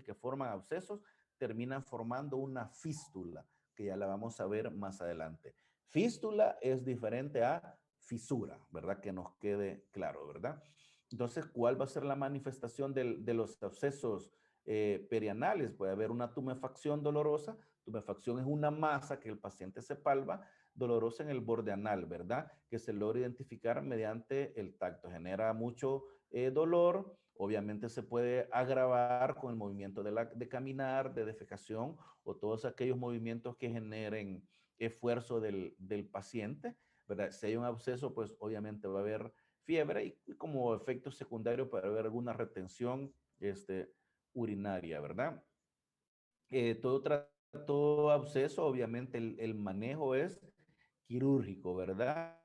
[SPEAKER 3] que forman abscesos terminan formando una fístula, que ya la vamos a ver más adelante. Fístula es diferente a fisura, ¿verdad? Que nos quede claro, ¿verdad? Entonces, ¿cuál va a ser la manifestación de los abscesos perianales? Puede haber una tumefacción dolorosa. Tumefacción es una masa que el paciente se palpa, dolorosa en el borde anal, ¿verdad? Que se logra identificar mediante el tacto. Genera mucho dolor. Obviamente se puede agravar con el movimiento de caminar, de defecación o todos aquellos movimientos que generen esfuerzo del paciente, ¿verdad? Si hay un absceso, pues obviamente va a haber fiebre y como efecto secundario puede haber alguna retención urinaria, ¿verdad? Todo absceso, obviamente el manejo es quirúrgico, ¿verdad?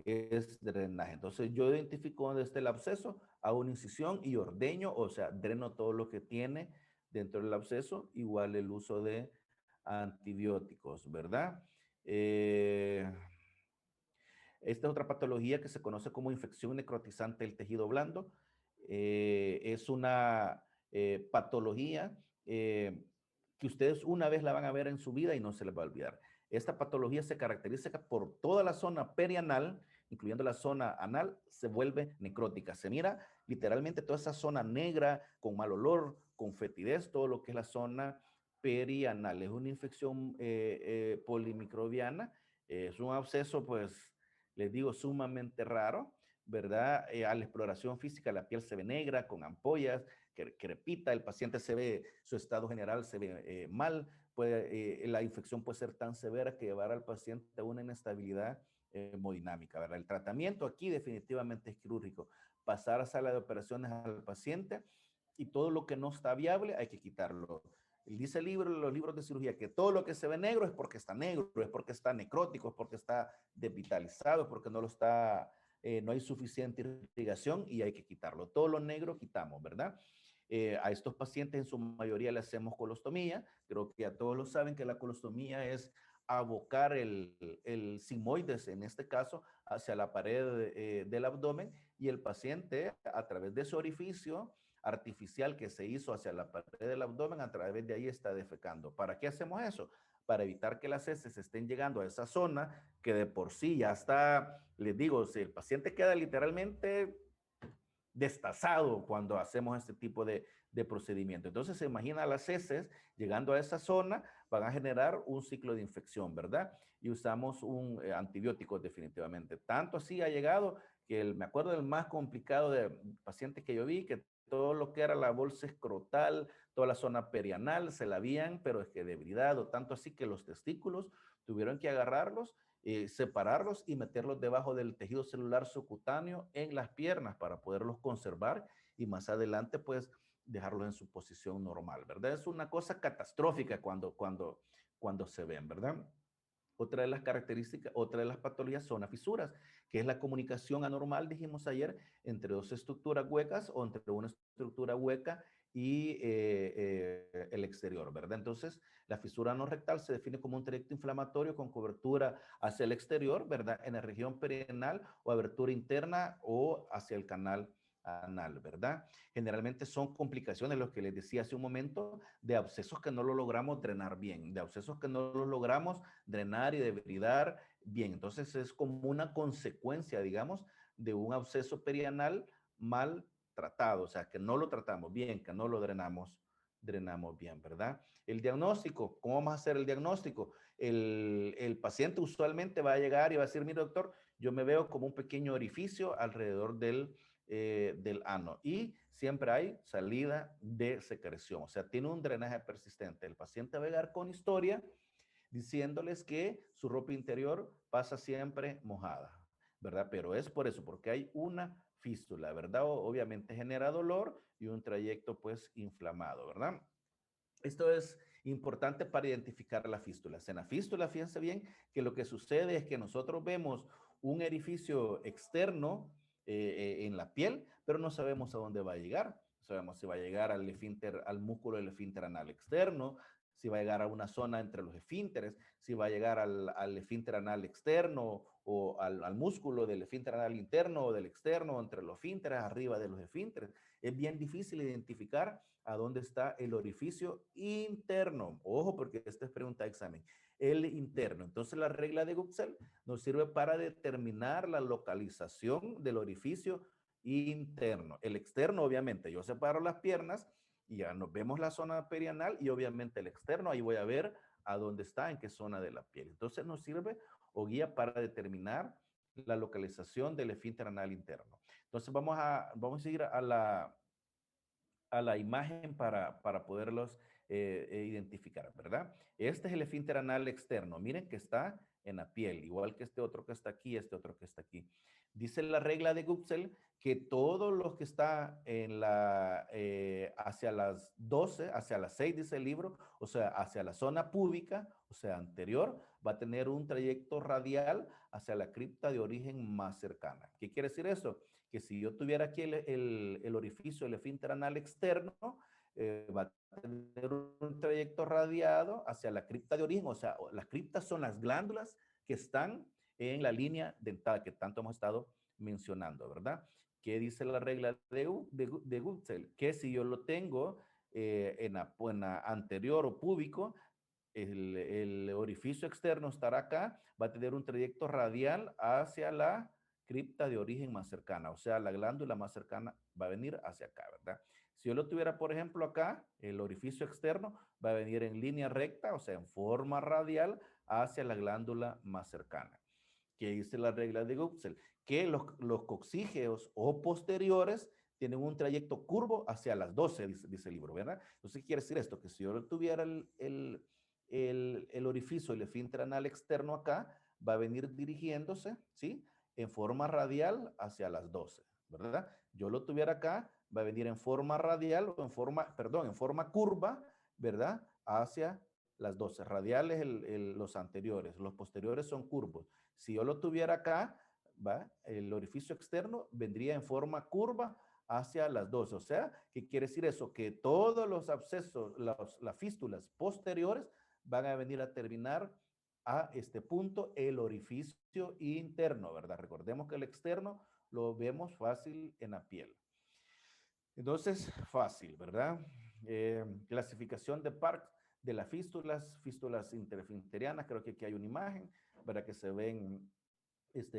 [SPEAKER 3] Es drenaje. Entonces yo identifico dónde está el absceso, hago una incisión y ordeño, o sea, dreno todo lo que tiene dentro del absceso, igual el uso de antibióticos, ¿verdad? Eh, Esta es otra patología que se conoce como infección necrotizante del tejido blando. Es una patología que ustedes una vez la van a ver en su vida y no se les va a olvidar. Esta patología se caracteriza por toda la zona perianal, incluyendo la zona anal, se vuelve necrótica. Se mira literalmente toda esa zona negra, con mal olor, con fetidez, todo lo que es la zona perianal. Es una infección polimicrobiana, es un absceso, pues, les digo, sumamente raro, ¿verdad? A la exploración física la piel se ve negra, con ampollas, crepita, el paciente se ve, su estado general se ve mal, la infección puede ser tan severa que llevar al paciente a una inestabilidad hemodinámica, ¿verdad? El tratamiento aquí definitivamente es quirúrgico, pasar a sala de operaciones al paciente y todo lo que no está viable hay que quitarlo. Dice el libro, los libros de cirugía, que todo lo que se ve negro es porque está negro, es porque está necrótico, es porque está desvitalizado, es porque no hay suficiente irrigación y hay que quitarlo. Todo lo negro quitamos, ¿verdad? A estos pacientes en su mayoría le hacemos colostomía. Creo que a todos lo saben que la colostomía es abocar el sigmoides, en este caso, hacia la pared del abdomen y el paciente, a través de ese orificio artificial que se hizo hacia la pared del abdomen, a través de ahí está defecando. ¿Para qué hacemos eso? Para evitar que las heces estén llegando a esa zona que de por sí ya está, les digo, si el paciente queda literalmente destazado cuando hacemos este tipo de procedimiento. Entonces se imagina las heces llegando a esa zona, van a generar un ciclo de infección, ¿verdad? Y usamos un antibiótico definitivamente. Tanto así ha llegado que me acuerdo del más complicado de paciente que yo vi, que todo lo que era la bolsa escrotal, toda la zona perianal, se la habían, pero es que debridado, tanto así que los testículos tuvieron que agarrarlos, separarlos y meterlos debajo del tejido celular subcutáneo en las piernas para poderlos conservar y más adelante pues dejarlos en su posición normal, ¿verdad? Es una cosa catastrófica cuando se ven, ¿verdad? Otra de las características, otra de las patologías son las fisuras, que es la comunicación anormal, dijimos ayer, entre dos estructuras huecas o entre una estructura hueca y el exterior, ¿verdad? Entonces, la fisura no rectal se define como un trayecto inflamatorio con cobertura hacia el exterior, ¿verdad? En la región perianal o abertura interna o hacia el canal anal, ¿verdad? Generalmente son complicaciones, lo que les decía hace un momento, de abscesos que no lo logramos drenar bien, de abscesos que no lo logramos drenar y debridar bien. Entonces, es como una consecuencia, digamos, de un absceso perianal mal tratado, o sea, que no lo tratamos bien, que no lo drenamos bien, ¿verdad? El diagnóstico, ¿cómo vamos a hacer el diagnóstico? El paciente usualmente va a llegar y va a decir, mire doctor, yo me veo como un pequeño orificio alrededor del ano y siempre hay salida de secreción, o sea, tiene un drenaje persistente. El paciente va a llegar con historia diciéndoles que su ropa interior pasa siempre mojada, ¿verdad? Pero es por eso, porque hay una fístula, ¿verdad? Obviamente genera dolor y un trayecto pues inflamado, ¿verdad? Esto es importante para identificar las fístulas. En la fístula, fíjense bien que lo que sucede es que nosotros vemos un orificio externo en la piel, pero no sabemos a dónde va a llegar. No sabemos si va a llegar al esfínter, al músculo del esfínter anal externo, si va a llegar a una zona entre los esfínteres, si va a llegar al esfínter anal externo o al músculo del esfínter anal interno o del externo, entre los esfínteres, arriba de los esfínteres. Es bien difícil identificar a dónde está el orificio interno. Ojo, porque esta es pregunta de examen. El interno. Entonces, la regla de Guxel nos sirve para determinar la localización del orificio interno. El externo, obviamente, yo separo las piernas y ya nos vemos la zona perianal y obviamente el externo, ahí voy a ver a dónde está, en qué zona de la piel. Entonces, nos sirve o guía para determinar la localización del esfínter anal interno. Entonces, vamos a ir a la imagen para poderlos identificar, ¿verdad? Este es el esfínter anal externo. Miren que está en la piel, igual que este otro que está aquí, este otro que está aquí. Dice la regla de Guxel que todos los que está en hacia las 12, hacia las 6, dice el libro, o sea, hacia la zona púbica, o sea, anterior, va a tener un trayecto radial hacia la cripta de origen más cercana. ¿Qué quiere decir eso? Que si yo tuviera aquí el orificio, el esfínter anal externo, va a tener un trayecto radiado hacia la cripta de origen, o sea, las criptas son las glándulas que están en la línea dentada que tanto hemos estado mencionando, ¿verdad? ¿Qué dice la regla de Gutzell? Que si yo lo tengo en la anterior o púbico, el orificio externo estará acá, va a tener un trayecto radial hacia la cripta de origen más cercana, o sea, la glándula más cercana va a venir hacia acá, ¿verdad? Si yo lo tuviera, por ejemplo, acá, el orificio externo va a venir en línea recta, o sea, en forma radial hacia la glándula más cercana. ¿Qué dice la regla de Guxel? Que los coxígeos o posteriores tienen un trayecto curvo hacia las 12, dice el libro, ¿verdad? Entonces, ¿qué quiere decir esto? Que si yo tuviera el orificio, el esfínter anal externo acá, va a venir dirigiéndose, ¿sí? En forma radial hacia las 12, ¿verdad? Yo lo tuviera acá, va a venir en forma radial o en forma curva, ¿verdad? Hacia las 12. Radiales los anteriores, los posteriores son curvos. Si yo lo tuviera acá, ¿va? El orificio externo vendría en forma curva hacia las 12. O sea, ¿qué quiere decir eso? Que todos los abscesos, las fístulas posteriores van a venir a terminar a este punto el orificio interno, ¿verdad? Recordemos que el externo lo vemos fácil en la piel. Entonces, fácil, ¿verdad? Clasificación de Parks de las fístulas interfinterianas, creo que aquí hay una imagen para que se ven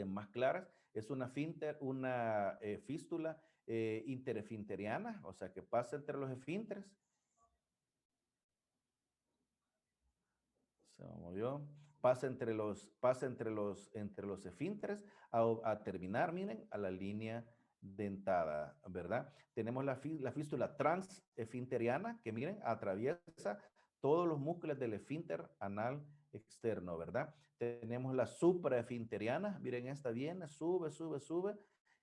[SPEAKER 3] más claras. Es una fístula interfinteriana, o sea, que pasa entre los esfínteres. Se me movió. Pasa entre los esfínteres a terminar, miren, a la línea dentada, ¿verdad? Tenemos la fístula transesfinteriana, que miren, atraviesa todos los músculos del esfínter anal externo, ¿verdad? Tenemos la supraesfinteriana, miren, esta viene, sube, sube, sube,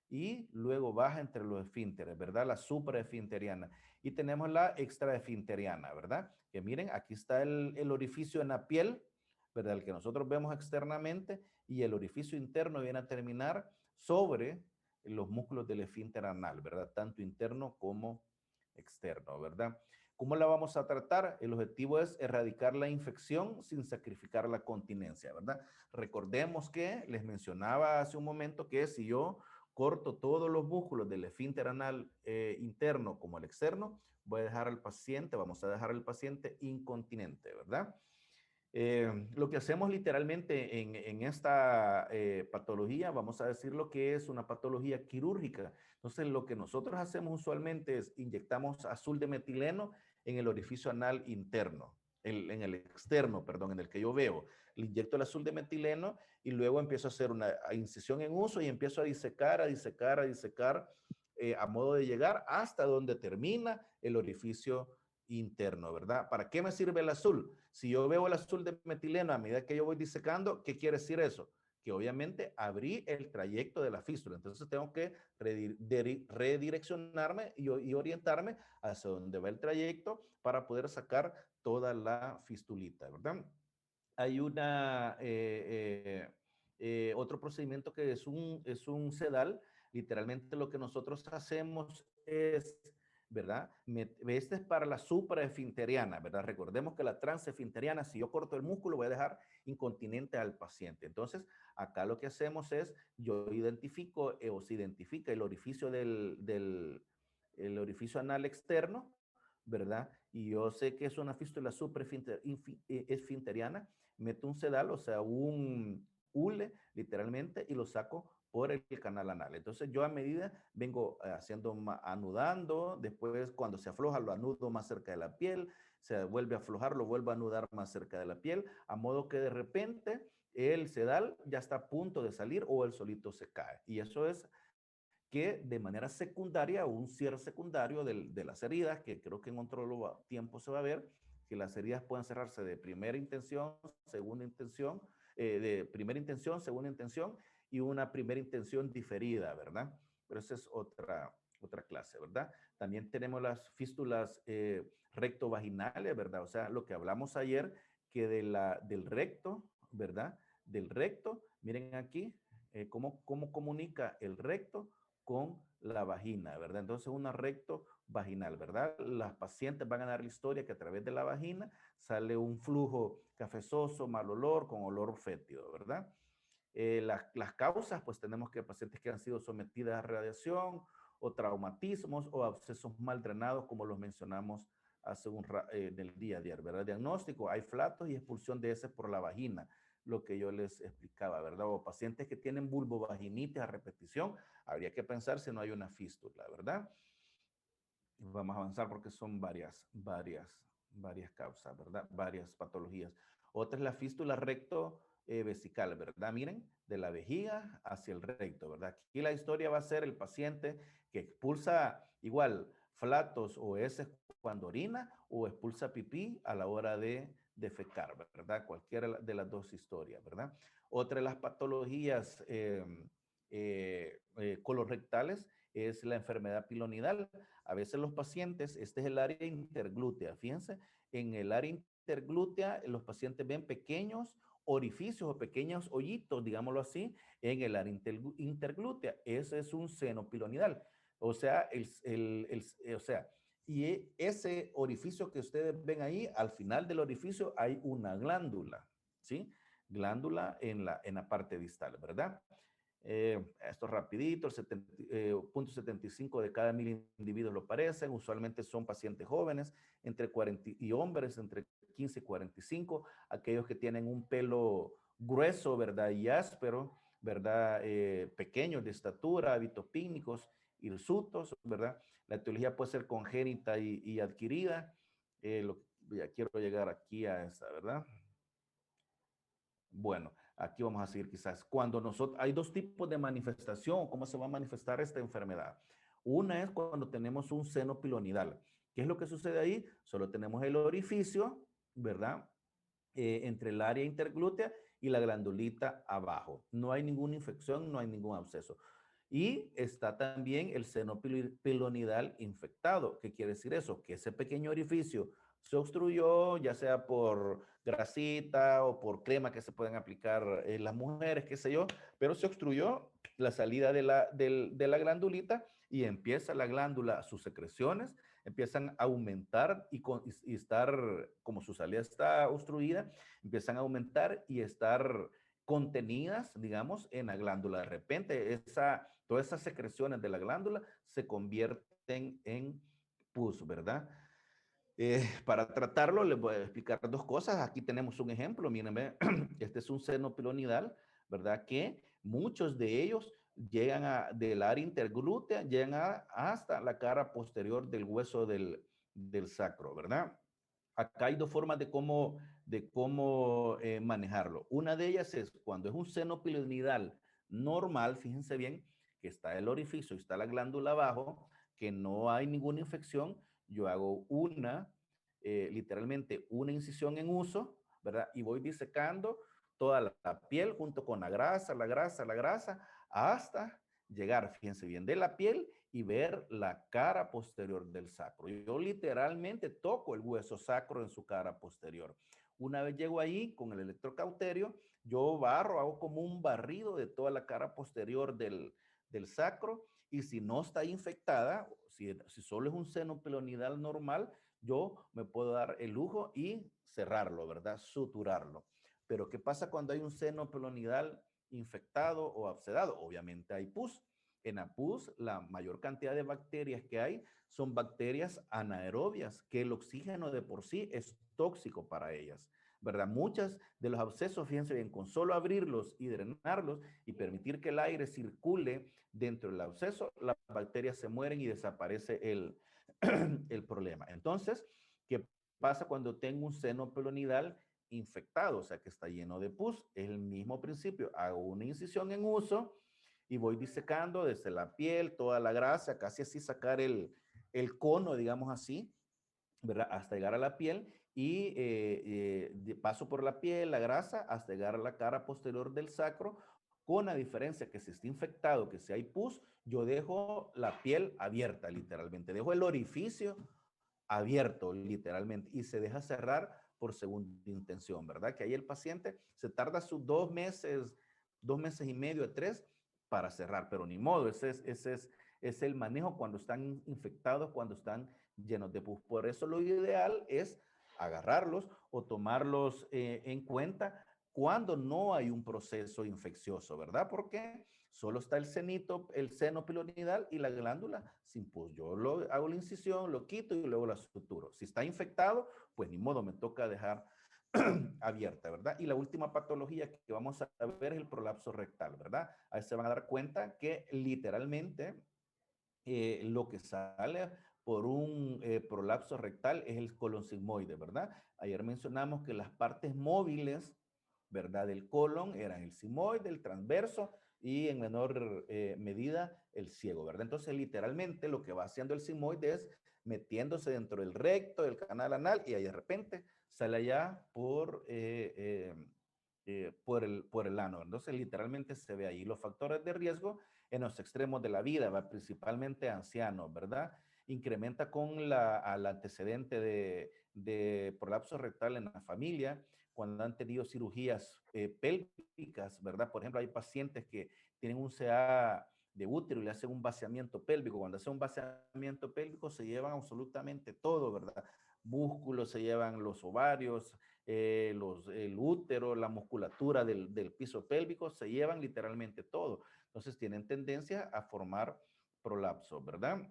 [SPEAKER 3] y luego baja entre los esfínteres, ¿verdad? La supraesfinteriana. Y tenemos la extraesfinteriana, ¿verdad? Que miren, aquí está el orificio en la piel, ¿verdad? El que nosotros vemos externamente, y el orificio interno viene a terminar sobre los músculos del esfínter anal, ¿verdad? Tanto interno como externo, ¿verdad? ¿Cómo la vamos a tratar? El objetivo es erradicar la infección sin sacrificar la continencia, ¿verdad? Recordemos que les mencionaba hace un momento que si yo corto todos los músculos del esfínter anal interno como el externo, voy a dejar al paciente, vamos a dejar al paciente incontinente, ¿verdad? Lo que hacemos literalmente en esta patología, vamos a decir lo que es una patología quirúrgica. Entonces, lo que nosotros hacemos usualmente es inyectamos azul de metileno en el orificio anal interno, en el externo, perdón, en el que yo veo. Le inyecto el azul de metileno y luego empiezo a hacer una incisión en uso y empiezo a disecar, a disecar, a disecar, a modo de llegar hasta donde termina el orificio interno, ¿verdad? ¿Para qué me sirve el azul? Si yo veo el azul de metileno a medida que yo voy disecando, ¿qué quiere decir eso? Que obviamente abrí el trayecto de la fístula. Entonces tengo que redireccionarme y orientarme hacia donde va el trayecto para poder sacar toda la fistulita, ¿verdad? Hay otro procedimiento que es un sedal. Literalmente lo que nosotros hacemos es, ¿verdad? Este es para la supraesfinteriana, ¿verdad? Recordemos que la transesfinteriana, si yo corto el músculo, voy a dejar incontinente al paciente. Entonces, acá lo que hacemos es, yo identifico o se identifica el orificio el orificio anal externo, ¿verdad? Y yo sé que es una fístula supraesfinteriana, meto un sedal, o sea, un hule, literalmente, y lo saco por el canal anal. Entonces yo a medida vengo haciendo, anudando, después cuando se afloja lo anudo más cerca de la piel, se vuelve a aflojar, lo vuelvo a anudar más cerca de la piel, a modo que de repente el sedal ya está a punto de salir o el solito se cae. Y eso es que de manera secundaria, un cierre secundario de las heridas, que creo que en otro tiempo se va a ver, que las heridas pueden cerrarse de primera intención, segunda intención, de primera intención, segunda intención y una primera intención diferida, ¿verdad? Pero esa es otra clase, ¿verdad? También tenemos las fístulas rectovaginales, ¿verdad? O sea, lo que hablamos ayer, que del recto, ¿verdad? Del recto, miren aquí, cómo comunica el recto con la vagina, ¿verdad? Entonces, una recto vaginal, ¿verdad? Las pacientes van a dar la historia que a través de la vagina sale un flujo cafezoso, mal olor, con olor fétido, ¿verdad? Las causas, pues tenemos que pacientes que han sido sometidas a radiación o traumatismos o abscesos mal drenados, como los mencionamos hace del día a día, ¿verdad? Diagnóstico, hay flatos y expulsión de heces por la vagina, lo que yo les explicaba, ¿verdad? O pacientes que tienen vulvovaginitis a repetición, habría que pensar si no hay una fístula, ¿verdad? Vamos a avanzar porque son varias causas, ¿verdad? Varias patologías. Otra es la fístula recto vesical, ¿verdad? Miren, de la vejiga hacia el recto, ¿verdad? Aquí la historia va a ser el paciente que expulsa igual flatos o heces cuando orina o expulsa pipí a la hora de defecar, ¿verdad? Cualquiera de las dos historias, ¿verdad? Otra de las patologías colorectales es la enfermedad pilonidal. A veces los pacientes, este es el área interglútea, fíjense, en el área interglútea los pacientes ven pequeños orificios o pequeños hoyitos, digámoslo así, en el área interglútea. Ese es un seno pilonidal. O sea, ese orificio que ustedes ven ahí, al final del orificio hay una glándula, ¿sí? Glándula en la parte distal, ¿verdad? Esto rapidito, el 0.75 de cada 1000 individuos lo parecen, usualmente son pacientes jóvenes, entre 40 y hombres entre 15 y 45, aquellos que tienen un pelo grueso, ¿verdad? Y áspero, ¿verdad? Pequeños de estatura, hábitos pícnicos, hirsutos, ¿verdad? La etiología puede ser congénita y adquirida. Ya quiero llegar aquí a esa, ¿verdad? Bueno, aquí vamos a seguir quizás. Hay dos tipos de manifestación, cómo se va a manifestar esta enfermedad. Una es cuando tenemos un seno pilonidal. ¿Qué es lo que sucede ahí? Solo tenemos el orificio, ¿verdad? Entre el área interglútea y la glandulita abajo. No hay ninguna infección, no hay ningún absceso. Y está también el seno pilonidal infectado. ¿Qué quiere decir eso? Que ese pequeño orificio se obstruyó, ya sea por grasita o por crema que se pueden aplicar las mujeres, qué sé yo, pero se obstruyó la salida de la glandulita y empieza la glándula sus secreciones empiezan a aumentar y estar, como su salida está obstruida, empiezan a aumentar y estar contenidas, digamos, en la glándula. De repente, todas esas secreciones de la glándula se convierten en pus, ¿verdad? Para tratarlo, les voy a explicar dos cosas. Aquí tenemos un ejemplo, mírenme, este es un seno pilonidal, ¿verdad? Que muchos de ellos del área interglútea, hasta la cara posterior del hueso del sacro, ¿verdad? Acá hay dos formas de cómo manejarlo. Una de ellas es cuando es un seno pilonidal normal, fíjense bien, que está el orificio y está la glándula abajo, que no hay ninguna infección, yo hago literalmente una incisión en uso, ¿verdad? Y voy disecando toda la piel junto con la grasa, hasta llegar, fíjense bien, de la piel y ver la cara posterior del sacro. Yo literalmente toco el hueso sacro en su cara posterior. Una vez llego ahí con el electrocauterio, yo hago como un barrido de toda la cara posterior del sacro, y si no está infectada, si solo es un seno pilonidal normal, yo me puedo dar el lujo y cerrarlo, ¿verdad? Suturarlo. Pero ¿qué pasa cuando hay un seno pilonidal infectado o abscedado? Obviamente hay pus. En la pus, la mayor cantidad de bacterias que hay son bacterias anaerobias, que el oxígeno de por sí es tóxico para ellas, ¿verdad? Muchas de los abscesos, fíjense bien, con solo abrirlos y drenarlos y permitir que el aire circule dentro del absceso, las bacterias se mueren y desaparece el problema. Entonces, ¿qué pasa cuando tengo un seno pilonidal infectado? O sea, que está lleno de pus. Es el mismo principio. Hago una incisión en uso y voy disecando desde la piel, toda la grasa, casi así sacar el cono, digamos así, ¿verdad? Hasta llegar a la piel y paso por la piel, la grasa, hasta llegar a la cara posterior del sacro, con la diferencia que si está infectado, que si hay pus, yo dejo la piel abierta, literalmente. Dejo el orificio abierto, literalmente, y se deja cerrar por segunda intención, ¿verdad? Que ahí el paciente se tarda sus 2 meses, 2 meses y medio, 3, para cerrar, pero ni modo, ese es el manejo cuando están infectados, cuando están llenos de pus. Por eso lo ideal es agarrarlos o tomarlos en cuenta cuando no hay un proceso infeccioso, ¿verdad? Porque solo está el seno pilonidal y la glándula sin pus. Yo hago la incisión, lo quito y luego la suturo. Si está infectado, pues ni modo, me toca dejar abierta, ¿verdad? Y la última patología que vamos a ver es el prolapso rectal, ¿verdad? Ahí se van a dar cuenta que literalmente lo que sale por un prolapso rectal es el colon sigmoide, ¿verdad? Ayer mencionamos que las partes móviles, ¿verdad? Del colon eran el sigmoide, el transverso y en menor medida el ciego, ¿verdad? Entonces, literalmente lo que va haciendo el sigmoide es metiéndose dentro del recto, del canal anal, y ahí de repente sale allá por el ano. Entonces, literalmente se ve ahí los factores de riesgo en los extremos de la vida, ¿va? Principalmente ancianos, ¿verdad? Incrementa al antecedente de prolapso rectal en la familia, cuando han tenido cirugías pélvicas, ¿verdad? Por ejemplo, hay pacientes que tienen un CA de útero y le hacen un vaciamiento pélvico. Cuando hacen un vaciamiento pélvico se llevan absolutamente todo, ¿verdad? Músculos, se llevan los ovarios, el útero, la musculatura del piso pélvico, se llevan literalmente todo. Entonces tienen tendencia a formar prolapso, ¿verdad?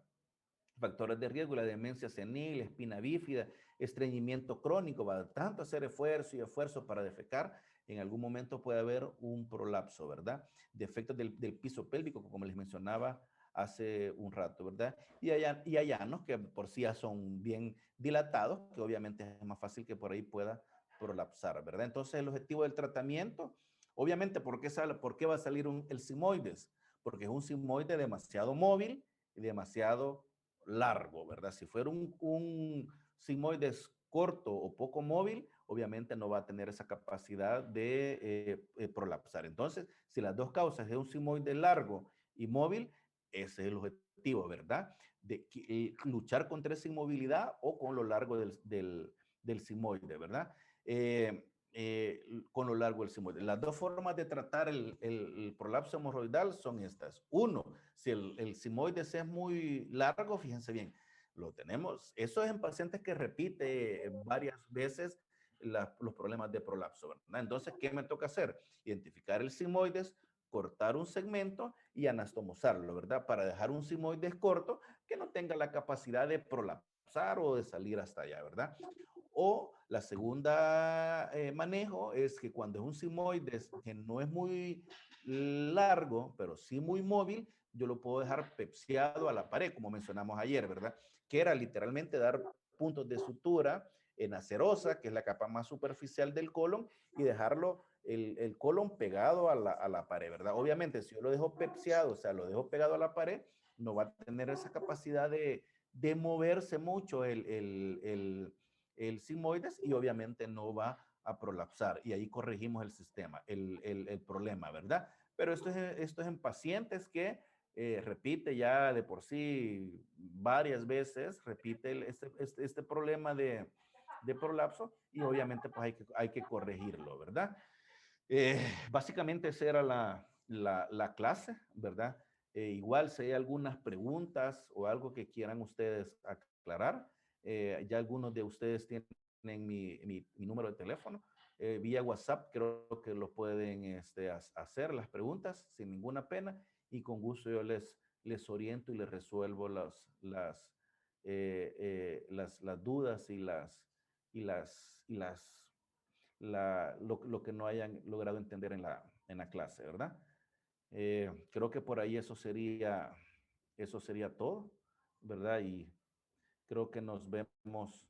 [SPEAKER 3] Factores de riesgo, la demencia senil, espina bífida, estreñimiento crónico, va a tanto hacer esfuerzo y esfuerzo para defecar, en algún momento puede haber un prolapso, ¿verdad? Defectos del piso pélvico, como les mencionaba hace un rato, ¿verdad? Y hay llanos que por sí ya son bien dilatados, que obviamente es más fácil que por ahí pueda prolapsar, ¿verdad? Entonces el objetivo del tratamiento, obviamente, ¿por qué va a salir el sigmoides? Porque es un sigmoide demasiado móvil y demasiado largo, ¿verdad? Si fuera un sigmoides corto o poco móvil, obviamente no va a tener esa capacidad de prolapsar. Entonces, si las dos causas es un sigmoide largo y móvil, ese es el objetivo, ¿verdad? Luchar contra esa inmovilidad o con lo largo del sigmoide, ¿verdad? Con lo largo del sigmoide. Las dos formas de tratar el prolapso hemorroidal son estas. Uno, si el sigmoide es muy largo, fíjense bien, Lo tenemos. Eso es en pacientes que repite varias veces los problemas de prolapso, ¿verdad? Entonces, ¿qué me toca hacer? Identificar el sigmoides, cortar un segmento y anastomosarlo, ¿verdad? Para dejar un sigmoides corto que no tenga la capacidad de prolapsar o de salir hasta allá, ¿verdad? O la segunda manejo es que cuando es un sigmoides que no es muy largo, pero sí muy móvil, yo lo puedo dejar pepsiado a la pared, como mencionamos ayer, ¿verdad? Que era literalmente dar puntos de sutura en acerosa, que es la capa más superficial del colon, y dejarlo el colon pegado a la pared, ¿verdad? Obviamente, si yo lo dejo pepsiado, o sea, lo dejo pegado a la pared, no va a tener esa capacidad de moverse mucho el sigmoides y obviamente no va a prolapsar. Y ahí corregimos el sistema, el problema, ¿verdad? Pero esto es en pacientes que repite ya de por sí varias veces, repite este problema de prolapso y obviamente pues hay que corregirlo, ¿verdad? Básicamente esa era la clase, ¿verdad? Igual si hay algunas preguntas o algo que quieran ustedes aclarar, ya algunos de ustedes tienen mi número de teléfono. Vía WhatsApp creo que lo pueden hacer las preguntas sin ninguna pena y con gusto yo les oriento y les resuelvo las dudas y lo que no hayan logrado entender en la clase, ¿verdad? Creo que por ahí eso sería todo, ¿verdad? Y creo que nos vemos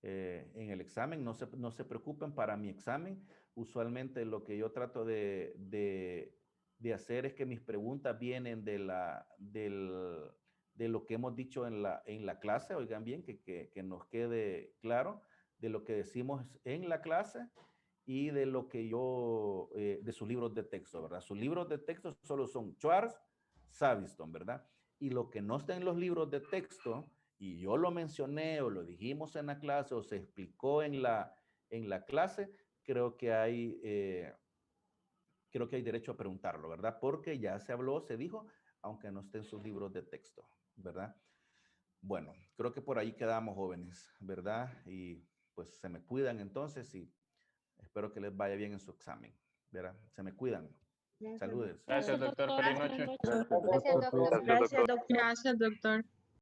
[SPEAKER 3] en el examen. No se preocupen para mi examen. Usualmente lo que yo trato de hacer es que mis preguntas vienen de lo que hemos dicho en la clase. Oigan bien, que nos quede claro de lo que decimos en la clase y de lo que de sus libros de texto, ¿verdad? Sus libros de texto solo son Schwartz, Saviston, ¿verdad? Y lo que no está en los libros de texto, y yo lo mencioné o lo dijimos en la clase o se explicó en la clase, creo que hay derecho a preguntarlo, ¿verdad? Porque ya se habló, se dijo, aunque no esté en sus libros de texto, ¿verdad? Bueno, creo que por ahí quedamos, jóvenes, ¿verdad? Y pues se me cuidan entonces y espero que les vaya bien en su examen, ¿verdad? Se me cuidan. Saludes.
[SPEAKER 2] Gracias, doctor. Feliz noche.
[SPEAKER 1] Gracias, doctor.
[SPEAKER 2] Gracias, doctor.
[SPEAKER 1] Gracias, doctor.